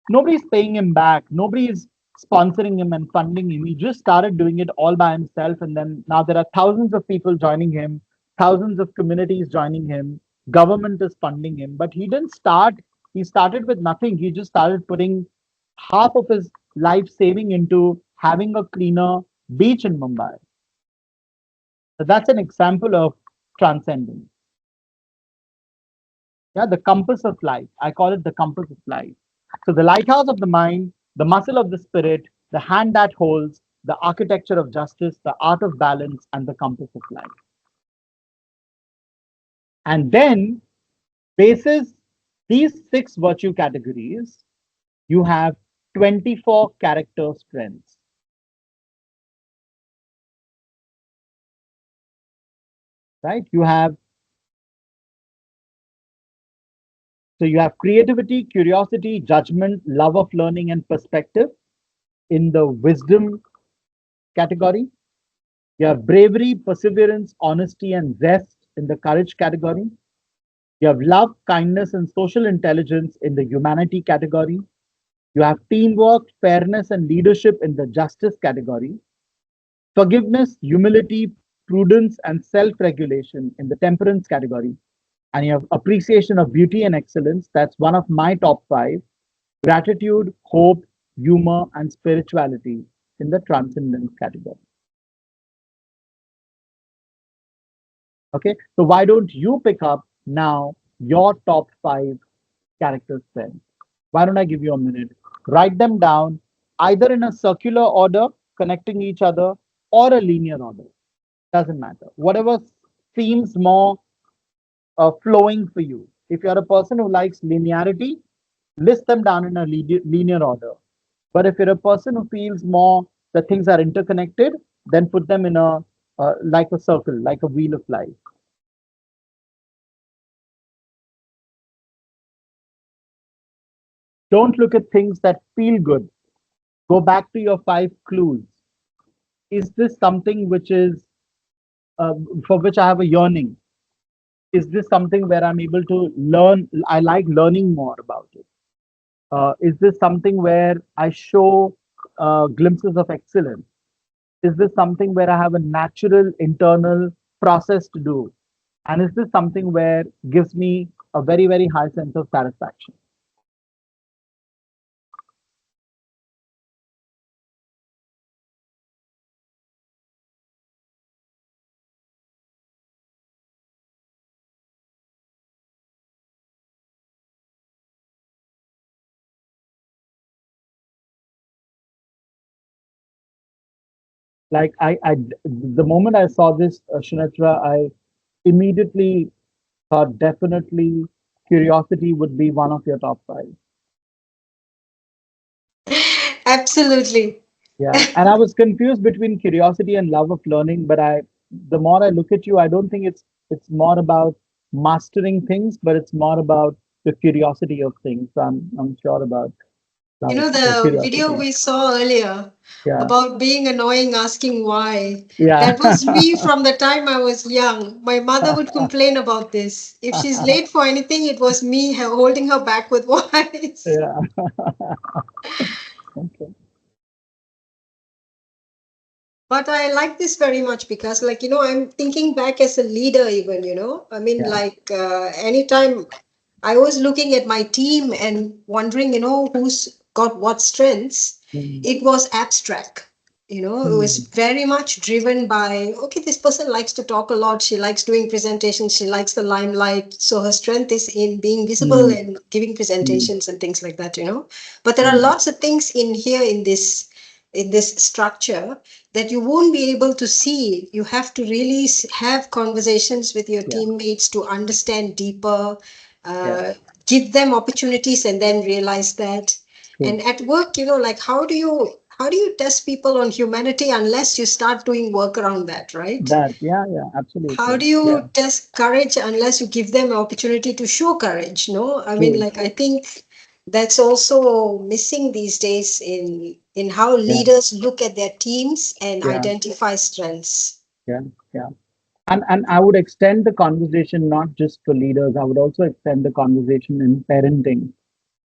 Nobody's paying him back. Nobody's sponsoring him and funding him. He just started doing it all by himself. And then now there are thousands of people joining him, thousands of communities joining him. Government is funding him. But he didn't start, he started with nothing. He just started putting half of his life saving into having a cleaner beach in Mumbai. So that's an example of transcendence. Yeah, the compass of life. I call it the compass of life. So the lighthouse of the mind, the muscle of the spirit, the hand that holds, the architecture of justice, the art of balance, and the compass of life. And then, basis these 6 virtue categories, you have 24 character strengths. Right? You have creativity, curiosity, judgment, love of learning, and perspective in the wisdom category. You have bravery, perseverance, honesty, and zest in the courage category. You have love, kindness, and social intelligence in the humanity category. You have teamwork, fairness, and leadership in the justice category. Forgiveness, humility, prudence, and self regulation in the temperance category. And you have appreciation of beauty and excellence. That's one of my top 5. Gratitude, hope, humor, and spirituality in the transcendence category. Okay, so why don't you pick up now your top 5 character strengths. Why don't I give you a minute? Write them down either in a circular order, connecting each other, or a linear order. Doesn't matter. Whatever seems more flowing for you. If you're a person who likes linearity, list them down in a linear order. But if you're a person who feels more that things are interconnected, then put them in a like a circle, like a wheel of life. Don't look at things that feel good. Go back to your 5 clues. Is this something which is uh, for which I have a yearning? Is this something where I'm able to learn? I like learning more about it. Is this something where I show glimpses of excellence? Is this something where I have a natural internal process to do? And is this something where gives me a very, very high sense of satisfaction? Like the moment I saw this, Shinatra, I immediately thought definitely curiosity would be one of your top 5. Absolutely. Yeah, and I was confused between curiosity and love of learning, but the more I look at you, I don't think it's more about mastering things, but it's more about the curiosity of things. So I'm sure about You love know, of the video curiosity. we saw earlier Yeah, about being annoying, asking why, yeah, that was me from the time I was young. My mother would complain about this. If she's late for anything, it was me holding her back with whys. yeah. Okay. But I like this very much because, like, I'm thinking back as a leader, even, I mean, Yeah. like, anytime I was looking at my team and wondering, who's got what strengths, Mm, it was abstract. It was mm, very much driven by, okay, this person likes to talk a lot. She likes doing presentations. She likes the limelight. So her strength is in being visible mm, and giving mm, presentations and things like that. But there are mm. lots of things in here in this structure that you won't be able to see. You have to really have conversations with your Yeah, teammates to understand deeper, yeah, give them opportunities and then realize that. true. And at work, like how do you test people on humanity unless you start doing work around that, right? That, yeah, yeah, How absolutely. do Yeah, you test courage unless you give them an opportunity to show courage? No, I mean, true. like, I think that's also missing these days in how Yeah, leaders look at their teams and yeah, identify strengths. yeah, yeah. And I would extend the conversation not just for leaders, I would also extend the conversation in parenting.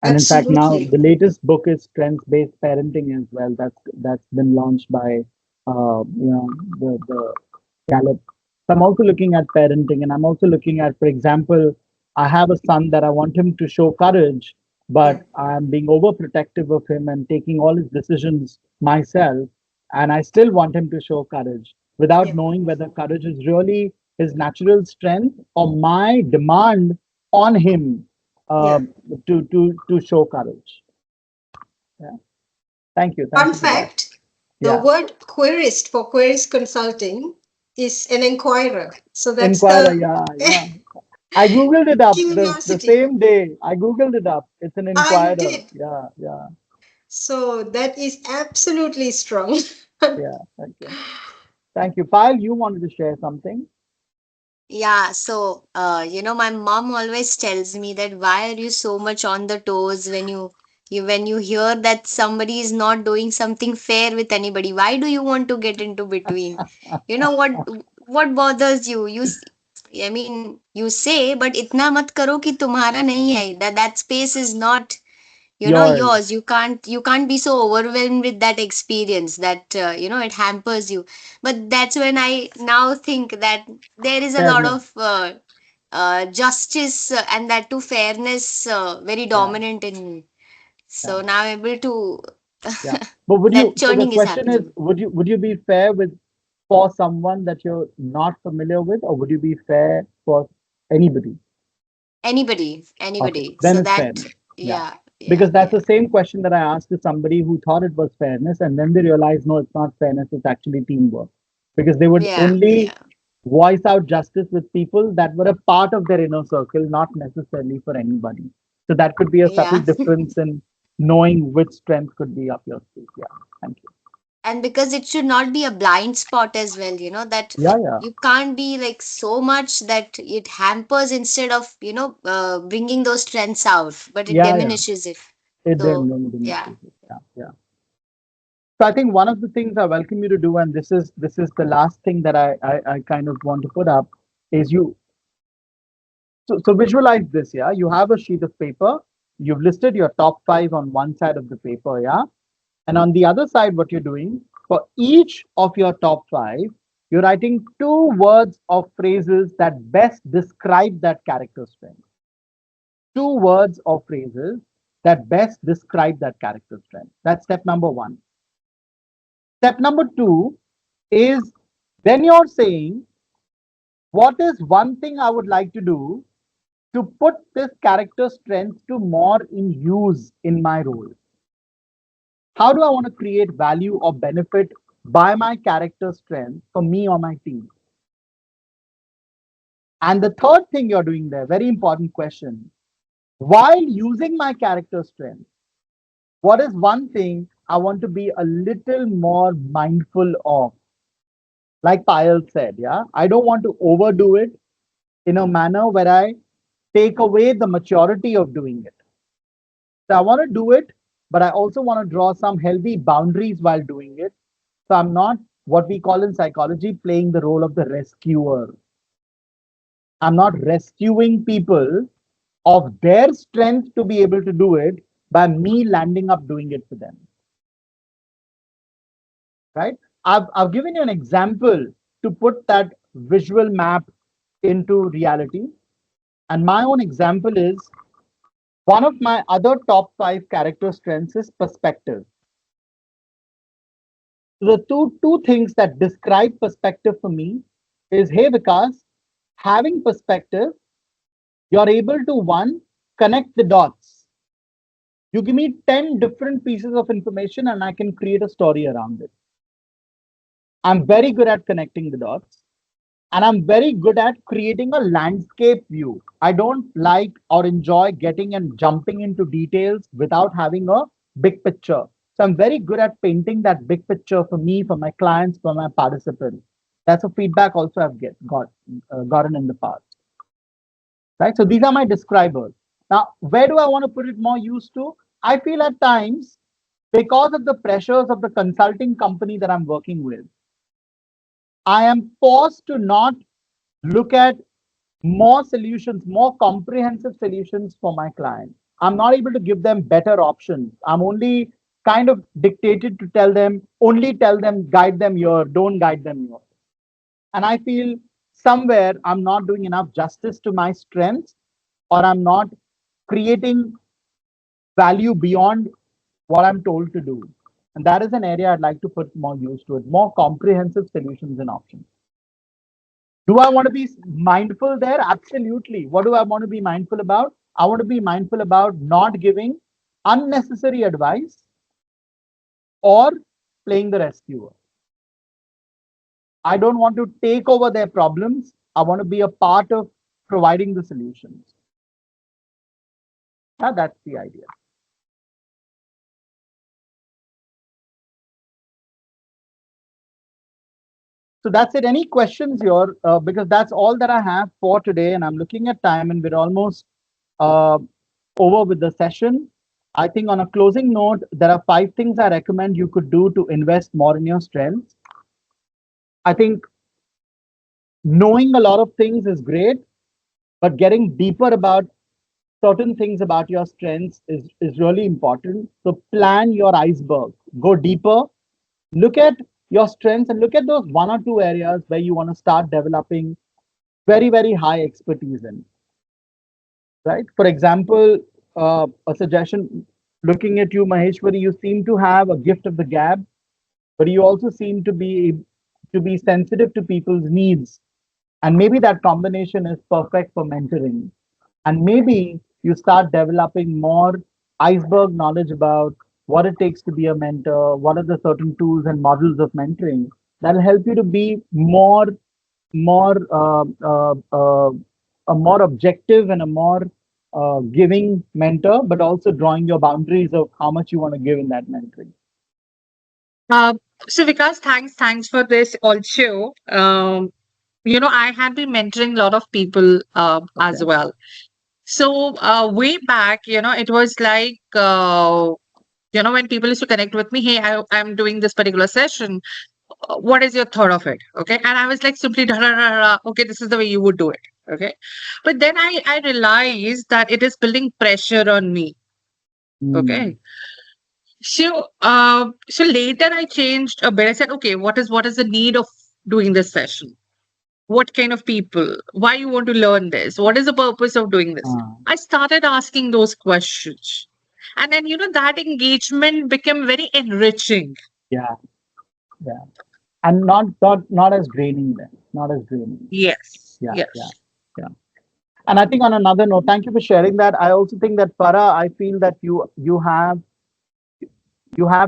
And in fact, now Absolutely. the latest book is strengths-based parenting as well. That's been launched by the Gallup. So I'm also looking at parenting, and I'm also looking at, for example, I have a son that I want him to show courage, Yeah. but I'm being overprotective of him and taking all his decisions myself, and I still want him to show courage without Yeah. knowing whether courage is really his natural strength or my demand on him Yeah. uh, to show courage. Yeah. Thank Fun you for that. fact, the Yeah. word querist for Querist Consulting is an inquirer. So that's Inquirer, the yeah, yeah. I googled it up the curiosity. same day. I googled it up. It's an I inquirer. did. Yeah, yeah, So that is absolutely strong. yeah. Thank you. Thank you. Pyle, you wanted to share something? Yeah, so my mom always tells me that why are you so much on the toes when you hear that somebody is not doing something fair with anybody? Why do you want to get into between? You know what bothers you? I mean, you say, but itna mat karo ki tumhara nahi hai. That space is not Yours. yours. You can't be so overwhelmed with that experience that it hampers you. But that's when I now think that there is a lot Fairness. of justice and that too fairness very Yeah, dominant in me. yeah, So now I'm able to yeah. But would that you, so the churning is question is, happening. would you be fair with for someone that you're not familiar with, or would you be fair for anybody? Anybody, Okay, anybody. then So it's that, fairness. Yeah. yeah, yeah, Because that's yeah, the same question that I asked to somebody who thought it was fairness, and then they realized, no, it's not fairness, it's actually teamwork. Because they would yeah, only yeah, voice out justice with people that were a part of their inner circle, not necessarily for anybody. So that could be a subtle yeah. difference in knowing which strength could be up your sleeve. Yeah, thank you. And because it should not be a blind spot as well, that Yeah, yeah, you can't be like so much that it hampers instead of bringing those strengths out, but it yeah, yeah. diminishes it. It then So diminishes yeah. it. Yeah, yeah. So I think one of the things I welcome you to do, and this is the last thing that I kind of want to put up, is you. So visualize this, yeah. You have a sheet of paper. You've listed your top five on one side of the paper, yeah. And on the other side, what you're doing for each of your top five, you're writing two words or phrases that best describe that character strength. Two words or phrases that best describe that character strength. That's step number one. Step number two is then you're saying, what is one thing I would like to do to put this character strength to more in use in my role? How do I want to create value or benefit by my character strength for me or my team? And the third thing you're doing there, very important question, while using my character strength, what is one thing I want to be a little more mindful of? Like Payal said, yeah, I don't want to overdo it in a manner where I take away the maturity of doing it. So I want to do it, but I also want to draw some healthy boundaries while doing it. So I'm not what we call in psychology playing the role of the rescuer. I'm not rescuing people of their strength to be able to do it by me landing up doing it for them. Right? I've given you an example to put that visual map into reality. And my own example is one of my other top five character strengths is perspective. So the two things that describe perspective for me is, hey Vikas, having perspective, you're able to one, connect the dots. You give me 10 different pieces of information and I can create a story around it. I'm very good at connecting the dots and I'm very good at creating a landscape view. I don't like or enjoy getting and jumping into details without having a big picture. So I'm very good at painting that big picture for me, for my clients, for my participants. That's a feedback also gotten in the past. Right? So these are my describers. Now, where do I want to put it more used to? I feel at times, because of the pressures of the consulting company that I'm working with, I am forced to not look at more solutions, more comprehensive solutions for my clients. I'm not able to give them better options. I'm only kind of dictated to only tell them, guide them here, don't guide them here. And I feel somewhere I'm not doing enough justice to my strengths, or I'm not creating value beyond what I'm told to do. And that is an area I'd like to put more use to it, more comprehensive solutions and options. Do I want to be mindful there? Absolutely. What do I want to be mindful about? I want to be mindful about not giving unnecessary advice or playing the rescuer. I don't want to take over their problems. I want to be a part of providing the solutions. Yeah, that's the idea. So that's it. Any questions here? Because that's all that I have for today. And I'm looking at time and we're almost uh, over with the session. I think on a closing note, there are 5 things I recommend you could do to invest more in your strengths. I think knowing a lot of things is great, but getting deeper about certain things about your strengths is really important. So plan your iceberg, go deeper, look at your strengths and look at those 1 or 2 areas where you want to start developing very, very high expertise in. Right? For example, a suggestion looking at you, Maheshwari, you seem to have a gift of the gab, but you also seem to be sensitive to people's needs. And maybe that combination is perfect for mentoring. And maybe you start developing more iceberg knowledge about what it takes to be a mentor, what are the certain tools and models of mentoring that'll help you to be more a more objective and a more giving mentor, but also drawing your boundaries of how much you want to give in that mentoring. Uh, so Vikas, thanks for this also. I had been mentoring a lot of people as Okay. well. So way back, it was like when people used to connect with me, hey, I'm doing this particular session. What is your thought of it? Okay, and I was like simply da, da, da, da, okay, this is the way you would do it. Okay, but then I realized that it is building pressure on me. Hmm. Okay, so later I changed a bit. I said, okay, what is the need of doing this session? What kind of people? Why you want to learn this? What is the purpose of doing this? Ah, I started asking those questions. And then, that engagement became very enriching. yeah, yeah. And not as draining then, not as draining. Yes, Yeah, yeah, yes. yeah. And I think on another note, thank you for sharing that. I also think that Para, I feel that you have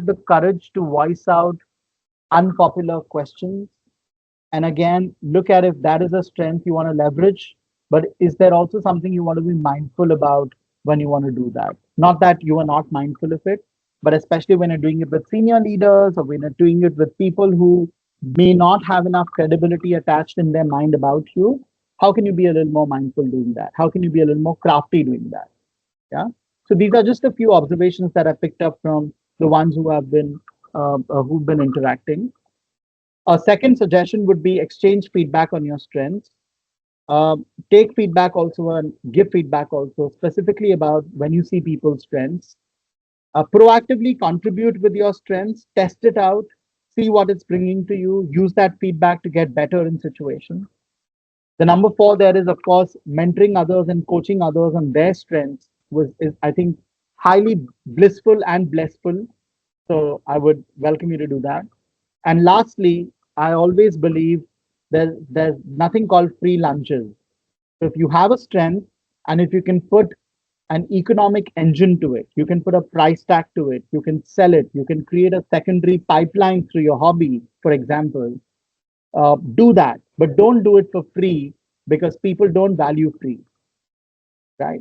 the courage to voice out unpopular questions. And again, look at if that is a strength you want to leverage, but is there also something you want to be mindful about when you want to do that? Not that you are not mindful of it, but especially when you're doing it with senior leaders or when you're doing it with people who may not have enough credibility attached in their mind about you, how can you be a little more mindful doing that? How can you be a little more crafty doing that? Yeah. So these are just a few observations that I picked up from the ones who've been interacting. A second suggestion would be exchange feedback on your strengths. Take feedback also and give feedback also, specifically about when you see people's strengths. Proactively contribute with your strengths, test it out, see what it's bringing to you, use that feedback to get better in situations. The number four there is, of course, mentoring others and coaching others on their strengths is I think highly blissful and blissful. So I would welcome you to do that. And lastly, I always believe there's nothing called free lunches. So if you have a strength and if you can put an economic engine to it, you can put a price tag to it, you can sell it, you can create a secondary pipeline through your hobby, for example, do that. But don't do it for free because people don't value free, right?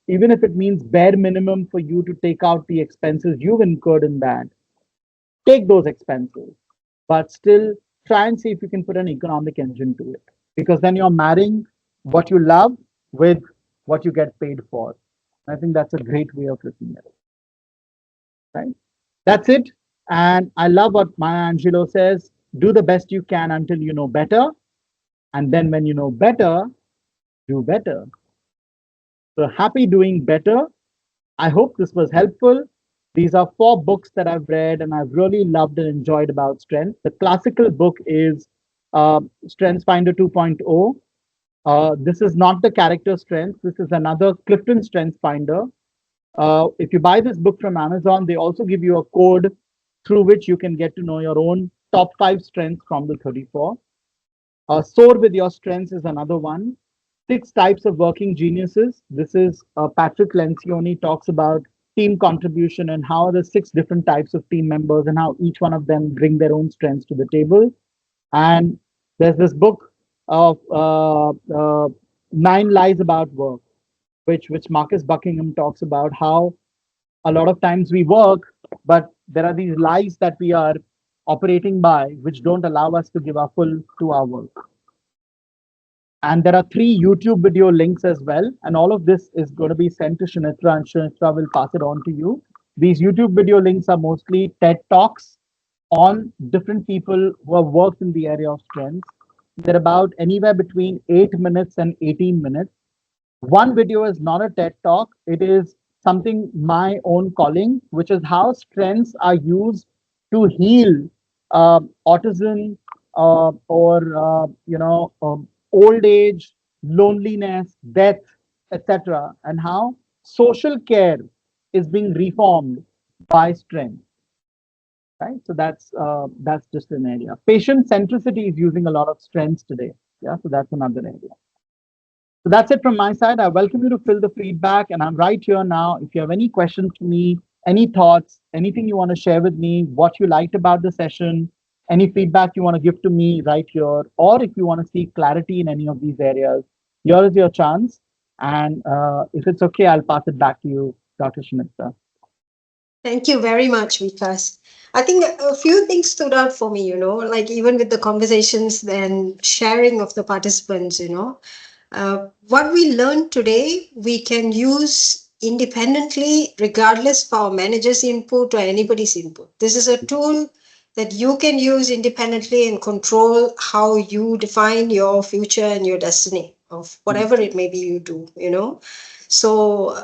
Even if it means bare minimum for you to take out the expenses you've incurred in that, take those expenses, but still try and see if you can put an economic engine to it. Because then you're marrying what you love with what you get paid for. I think that's a great way of looking at it, right? That's it. And I love what Maya Angelou says, do the best you can until you know better. And then when you know better, do better. So happy doing better. I hope this was helpful. These are four books that I've read and I've really loved and enjoyed about strength. The classical book is Strengths Finder 2.0. This is not the character strength. This is another Clifton Strengths Finder. If you buy this book from Amazon, they also give you a code through which you can get to know your own top five strengths from the 34. Soar with Your Strengths is another one. Six Types of Working Geniuses. This is Patrick Lencioni talks about team contribution and how the six different types of team members and how each one of them bring their own strengths to the table. And there's this book of Nine Lies About Work, which Marcus Buckingham talks about how a lot of times we work, but there are these lies that we are operating by which don't allow us to give our full to our work. And there are three YouTube video links as well. And all of this is going to be sent to Shanitra, and Shanitra will pass it on to you. These YouTube video links are mostly TED Talks on different people who have worked in the area of strengths. They're about anywhere between 8 minutes and 18 minutes. One video is not a TED Talk, it is something my own calling, which is how strengths are used to heal autism or old age, loneliness, death, etc., and how social care is being reformed by strength. Right, so that's just an area. Patient centricity is using a lot of strengths today. Yeah, so that's another area. So that's it from my side. I welcome you to fill the feedback, and I'm right here now. If you have any questions for me, any thoughts, anything you want to share with me, what you liked about the session, any feedback you want to give to me right here, or if you want to seek clarity in any of these areas, here is your chance. And if it's okay, I'll pass it back to you, Dr. Shmitza. Thank you very much, Vikas. I think a few things stood out for me, like even with the conversations and sharing of the participants, what we learned today, we can use independently, regardless of our manager's input or anybody's input. This is a tool that you can use independently and control how you define your future and your destiny of whatever it may be you do. So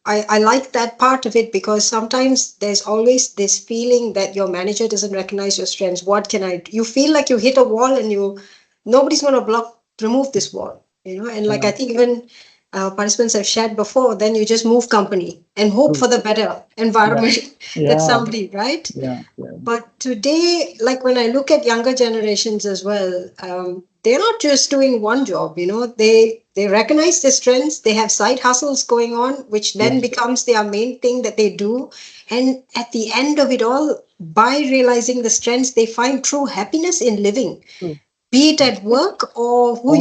I like that part of it because sometimes there's always this feeling that your manager doesn't recognize your strengths. What can I do? You feel like you hit a wall and nobody's going to remove this wall. And like I Yeah, think even participants have shared before, then you just move company and hope true. for the better Yeah, environment that yeah, somebody, right? yeah, yeah. But today, like when I look at younger generations as well, they're not just doing one job. They recognize their strengths. They have side hustles going on, which Yeah, then becomes their main thing that they do. And at the end of it all, by realizing the strengths, they find true happiness in living, true. be it Yeah. at work or who Or,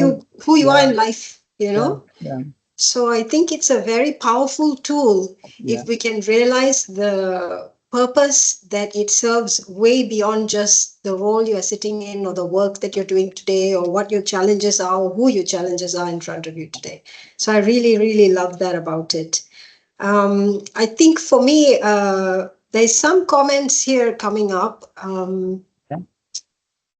you are yeah, in life. You yeah, know. yeah, So I think it's a very powerful tool yeah. if we can realize the purpose that it serves way beyond just the role you are sitting in or the work that you're doing today or what your challenges are or who your challenges are in front of you today. So I really, really love that about it. I think for me, there's some comments here coming up. Yeah.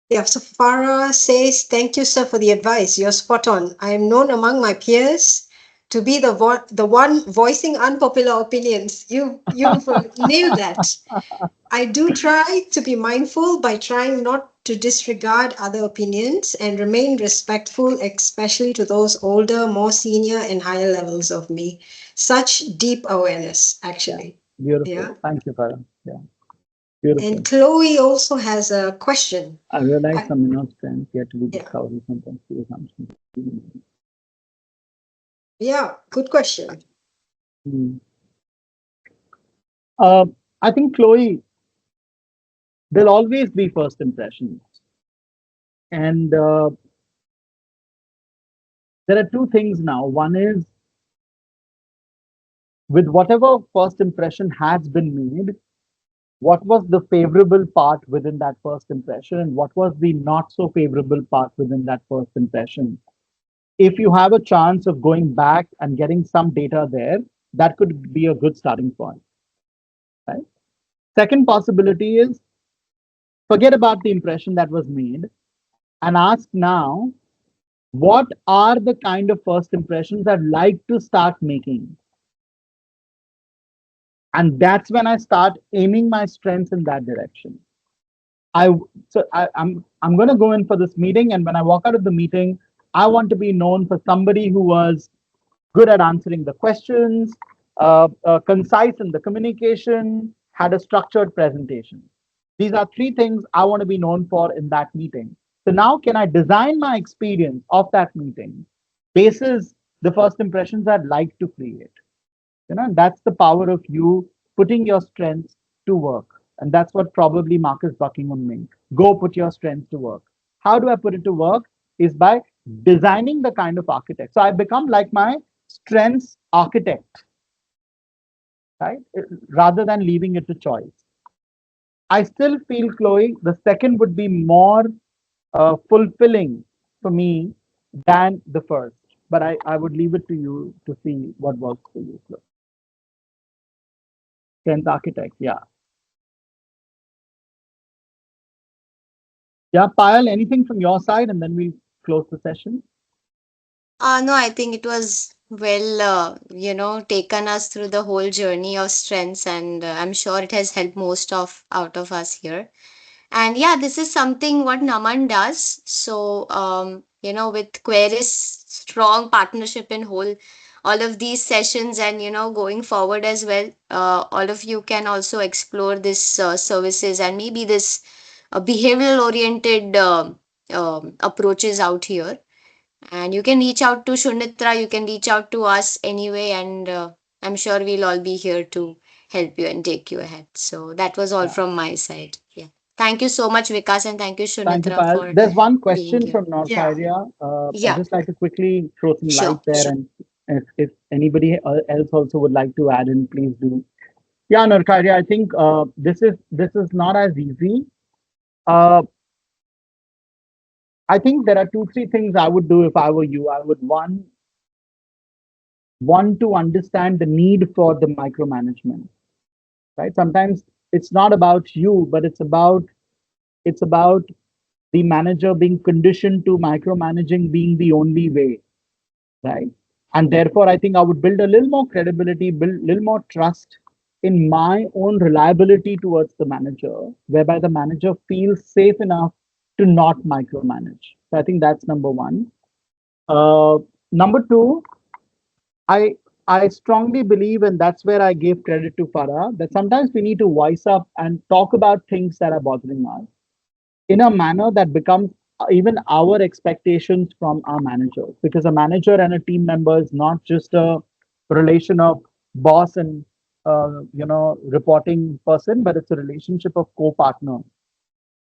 Yeah, so Farah says, thank you, sir, for the advice. You're spot on. I am known among my peers to be the one voicing unpopular opinions. You've nailed that. I do try to be mindful by trying not to disregard other opinions and remain respectful, especially to those older, more senior, and higher levels of me. Such deep awareness, Yeah, actually. beautiful. Yeah. Thank you, Karan. Yeah, And beautiful. Chloe also has a question. I realize I, some inner strengths yet to be yeah. discovered sometimes through assumptions. Yeah, good question. Hmm. Uh, I think, Chloe, there'll always be first impressions. And there are two things now. One is with whatever first impression has been made, what was the favorable part within that first impression and what was the not so favorable part within that first impression? If you have a chance of going back and getting some data there, that could be a good starting point, right? Second possibility is forget about the impression that was made and ask now, what are the kind of first impressions I'd like to start making? And that's when I start aiming my strengths in that direction. I I'm going to go in for this meeting, and when I walk out of the meeting, I want to be known for somebody who was good at answering the questions, concise in the communication, had a structured presentation. These are three things I want to be known for in that meeting. So now, can I design my experience of that meeting basis the first impressions I'd like to create? That's the power of you putting your strengths to work. And that's what probably Marcus Buckingham meant. Go put your strengths to work. How do I put it to work? Is by designing the kind of architect. So I become like my strengths architect, right? Rather than leaving it to choice. I still feel, Chloe, the second would be more fulfilling for me than the first. But I would leave it to you to see what works for you. Chloe. Strength architect, yeah. Yeah, Payal, anything from your side, and then we'll close the session. No, I think it was well, taken us through the whole journey of strengths, and I'm sure it has helped most of out of us here. And yeah, this is something what Naman does. So, with Querist strong partnership in whole, all of these sessions and, going forward as well, all of you can also explore this services and maybe this behavioral oriented approaches out here. And you can reach out to Shunitra, you can reach out to us anyway, and I'm sure we'll all be here to help you and take you ahead. So that was all Yeah. from my side. Yeah. Thank you so much, Vikas, and thank you, Thank you, Shunitra, Payal. for There's one being question here. from North Yeah. Area. I'd Yeah, just like to quickly throw some light sure, there, sure. and if anybody else also would like to add in, please do. Yeah, Narkarya, I think this is not as easy. Uh, I think there are two, three things I would do if I were you. I would want to understand the need for the micromanagement, right? Sometimes it's not about you, but it's about the manager being conditioned to micromanaging being the only way, right? And therefore, I think I would build a little more credibility, build a little more trust in my own reliability towards the manager, whereby the manager feels safe enough to not micromanage. So I think that's number one. Number two, I I strongly believe, and that's where I give credit to Farah, that sometimes we need to voice up and talk about things that are bothering us in a manner that becomes even our expectations from our managers. Because a manager and a team member is not just a relation of boss and reporting person, but it's a relationship of co-partner.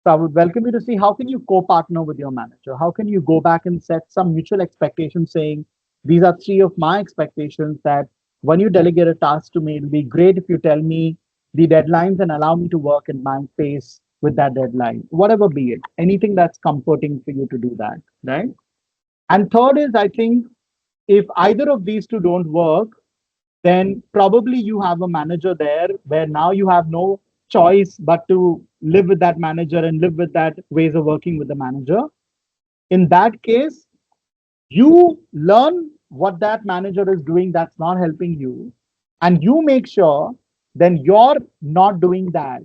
So I would welcome you to see how can you co-partner with your manager? How can you go back and set some mutual expectations saying, these are three of my expectations that when you delegate a task to me, it'll be great if you tell me the deadlines and allow me to work in my pace with that deadline, whatever be it, anything that's comforting for you to do that, right? And third is, I think if either of these two don't work, then probably you have a manager there where now you have no choice but to live with that manager and live with that ways of working with the manager. In that case, you learn what that manager is doing that's not helping you, and you make sure then you're not doing that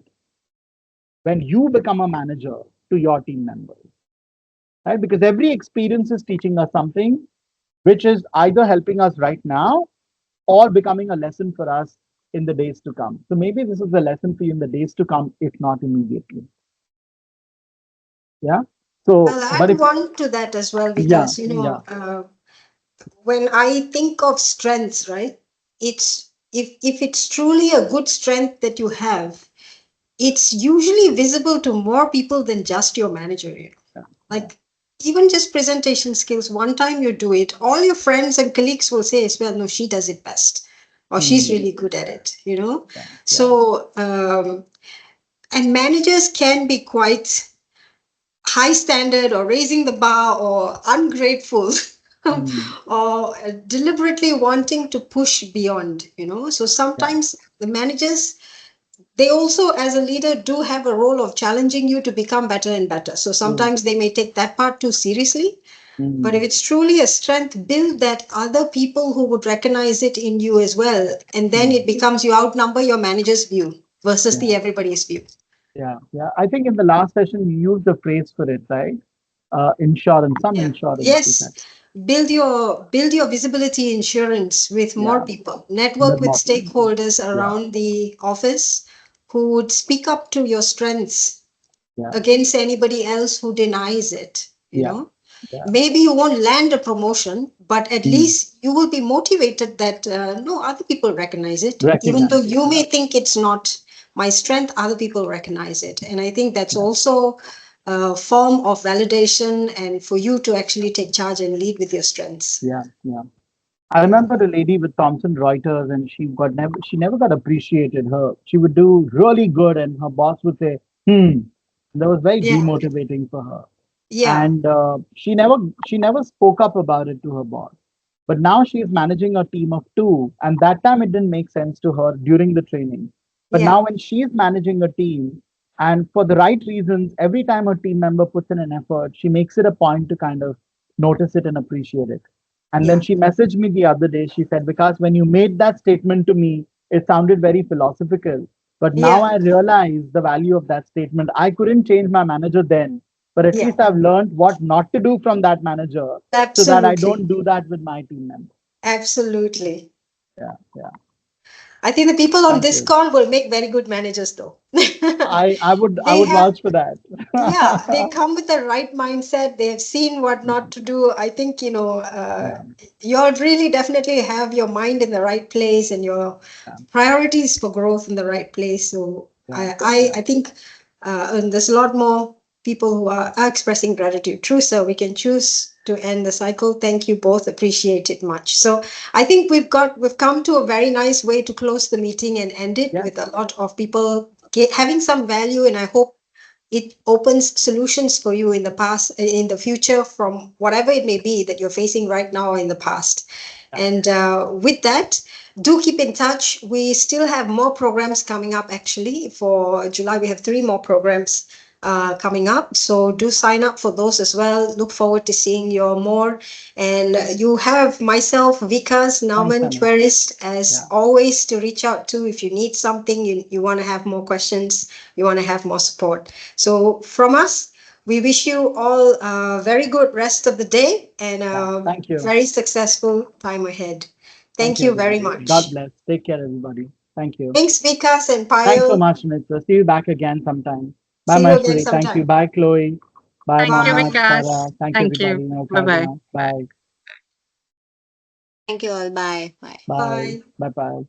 when you become a manager to your team members, right? Because every experience is teaching us something which is either helping us right now or becoming a lesson for us in the days to come. So maybe this is a lesson for you in the days to come, if not immediately. Yeah. So, I'll but add if, one to that as well, yeah, because yeah, when I think of strengths, right? It's if it's truly a good strength that you have, it's usually visible to more people than just your manager. yeah, yeah. Like even just presentation skills, one time you do it, all your friends and colleagues will say as well, no, she does it best, or she's Mm, really good at it. yeah, yeah. So, and managers can be quite high standard or raising the bar or ungrateful Mm, or deliberately wanting to push beyond. So yeah. sometimes the managers, they also as a leader do have a role of challenging you to become better and better. So Mm, sometimes they may take that part too seriously, but if mm, it's truly a strength, build that other people who would recognize it in you as well, and then mm, it becomes you outnumber your manager's view versus yeah, the everybody's view. yeah, yeah. I think in the last session you used the phrase for it, right? Insurance, some Yeah. insurance, you said. Yes. Build your visibility insurance with more Yeah, people. Network with with more people. stakeholders Yeah, around the office who would speak up to your strengths yeah, against anybody else who denies it, you yeah, know. yeah. Maybe you won't land a promotion, but at Mm, least you will be motivated that no other people recognize it. Even though recognize it. you Yeah, may think it's not my strength, other people recognize it. And I think that's yeah, also a form of validation and for you to actually take charge and lead with your strengths. yeah, yeah. I remember a lady with Thomson Reuters, and she never got appreciated. She would do really good, and her boss would say, "Hmm." That was very Yeah, demotivating for her, yeah, and she never spoke up about it to her boss. But now she is managing a team of two, and that time it didn't make sense to her during the training. But yeah, now when she is managing a team, and for the right reasons, every time her team member puts in an effort, she makes it a point to kind of notice it and appreciate it. And then yeah, she messaged me the other day. She said, because when you made that statement to me, it sounded very philosophical. But now yeah, I realize the value of that statement. I couldn't change my manager then, but at yeah. least I've learned what not to do from that manager so that I Absolutely. don't do that with my team members. Absolutely. Yeah, yeah. I think the people on Thank this you. call will make very good managers, though. I would They have, vouch for that. yeah, they come with the right mindset. They have seen what not to do. I think, Yeah, you'll really definitely have your mind in the right place and your yeah, priorities for growth in the right place. So yeah, I think and there's a lot more people who are expressing gratitude. True, sir. We can choose to end the cycle. Thank you both. Appreciate it much. So I think we've come to a very nice way to close the meeting and end it yeah. with a lot of people having some value, and I hope it opens solutions for you in the past, in the future, from whatever it may be that you're facing right now or in the past. And with that, do keep in touch. We still have more programs coming up. Actually, for July, we have 3 more programs coming up. So do sign up for those as well. Look forward to seeing you more. And you have myself, Vikas, Thanks, Nauman, Anna. Querist, as Yeah. always, to reach out to if you need something, you want to have more questions, you want to have more support. So from us, we wish you all a very good rest of the day and Yeah. a Thank you. very successful time ahead. Thank Thank you, you very everybody. much. God bless. Take care, everybody. Thank you. Thanks, Vikas and Thanks so Payal. much, Mitra. See you back again sometime. Bye, See you again Maheshwari. Thank you. sometime. Bye, Chloe. Bye, Thank you, Bye. Mohammed. Vikas. Farah. Thank you, Thank you. everybody. Bye-bye. Bye. Thank you all. Bye. Bye. Bye. Bye. Bye. Bye.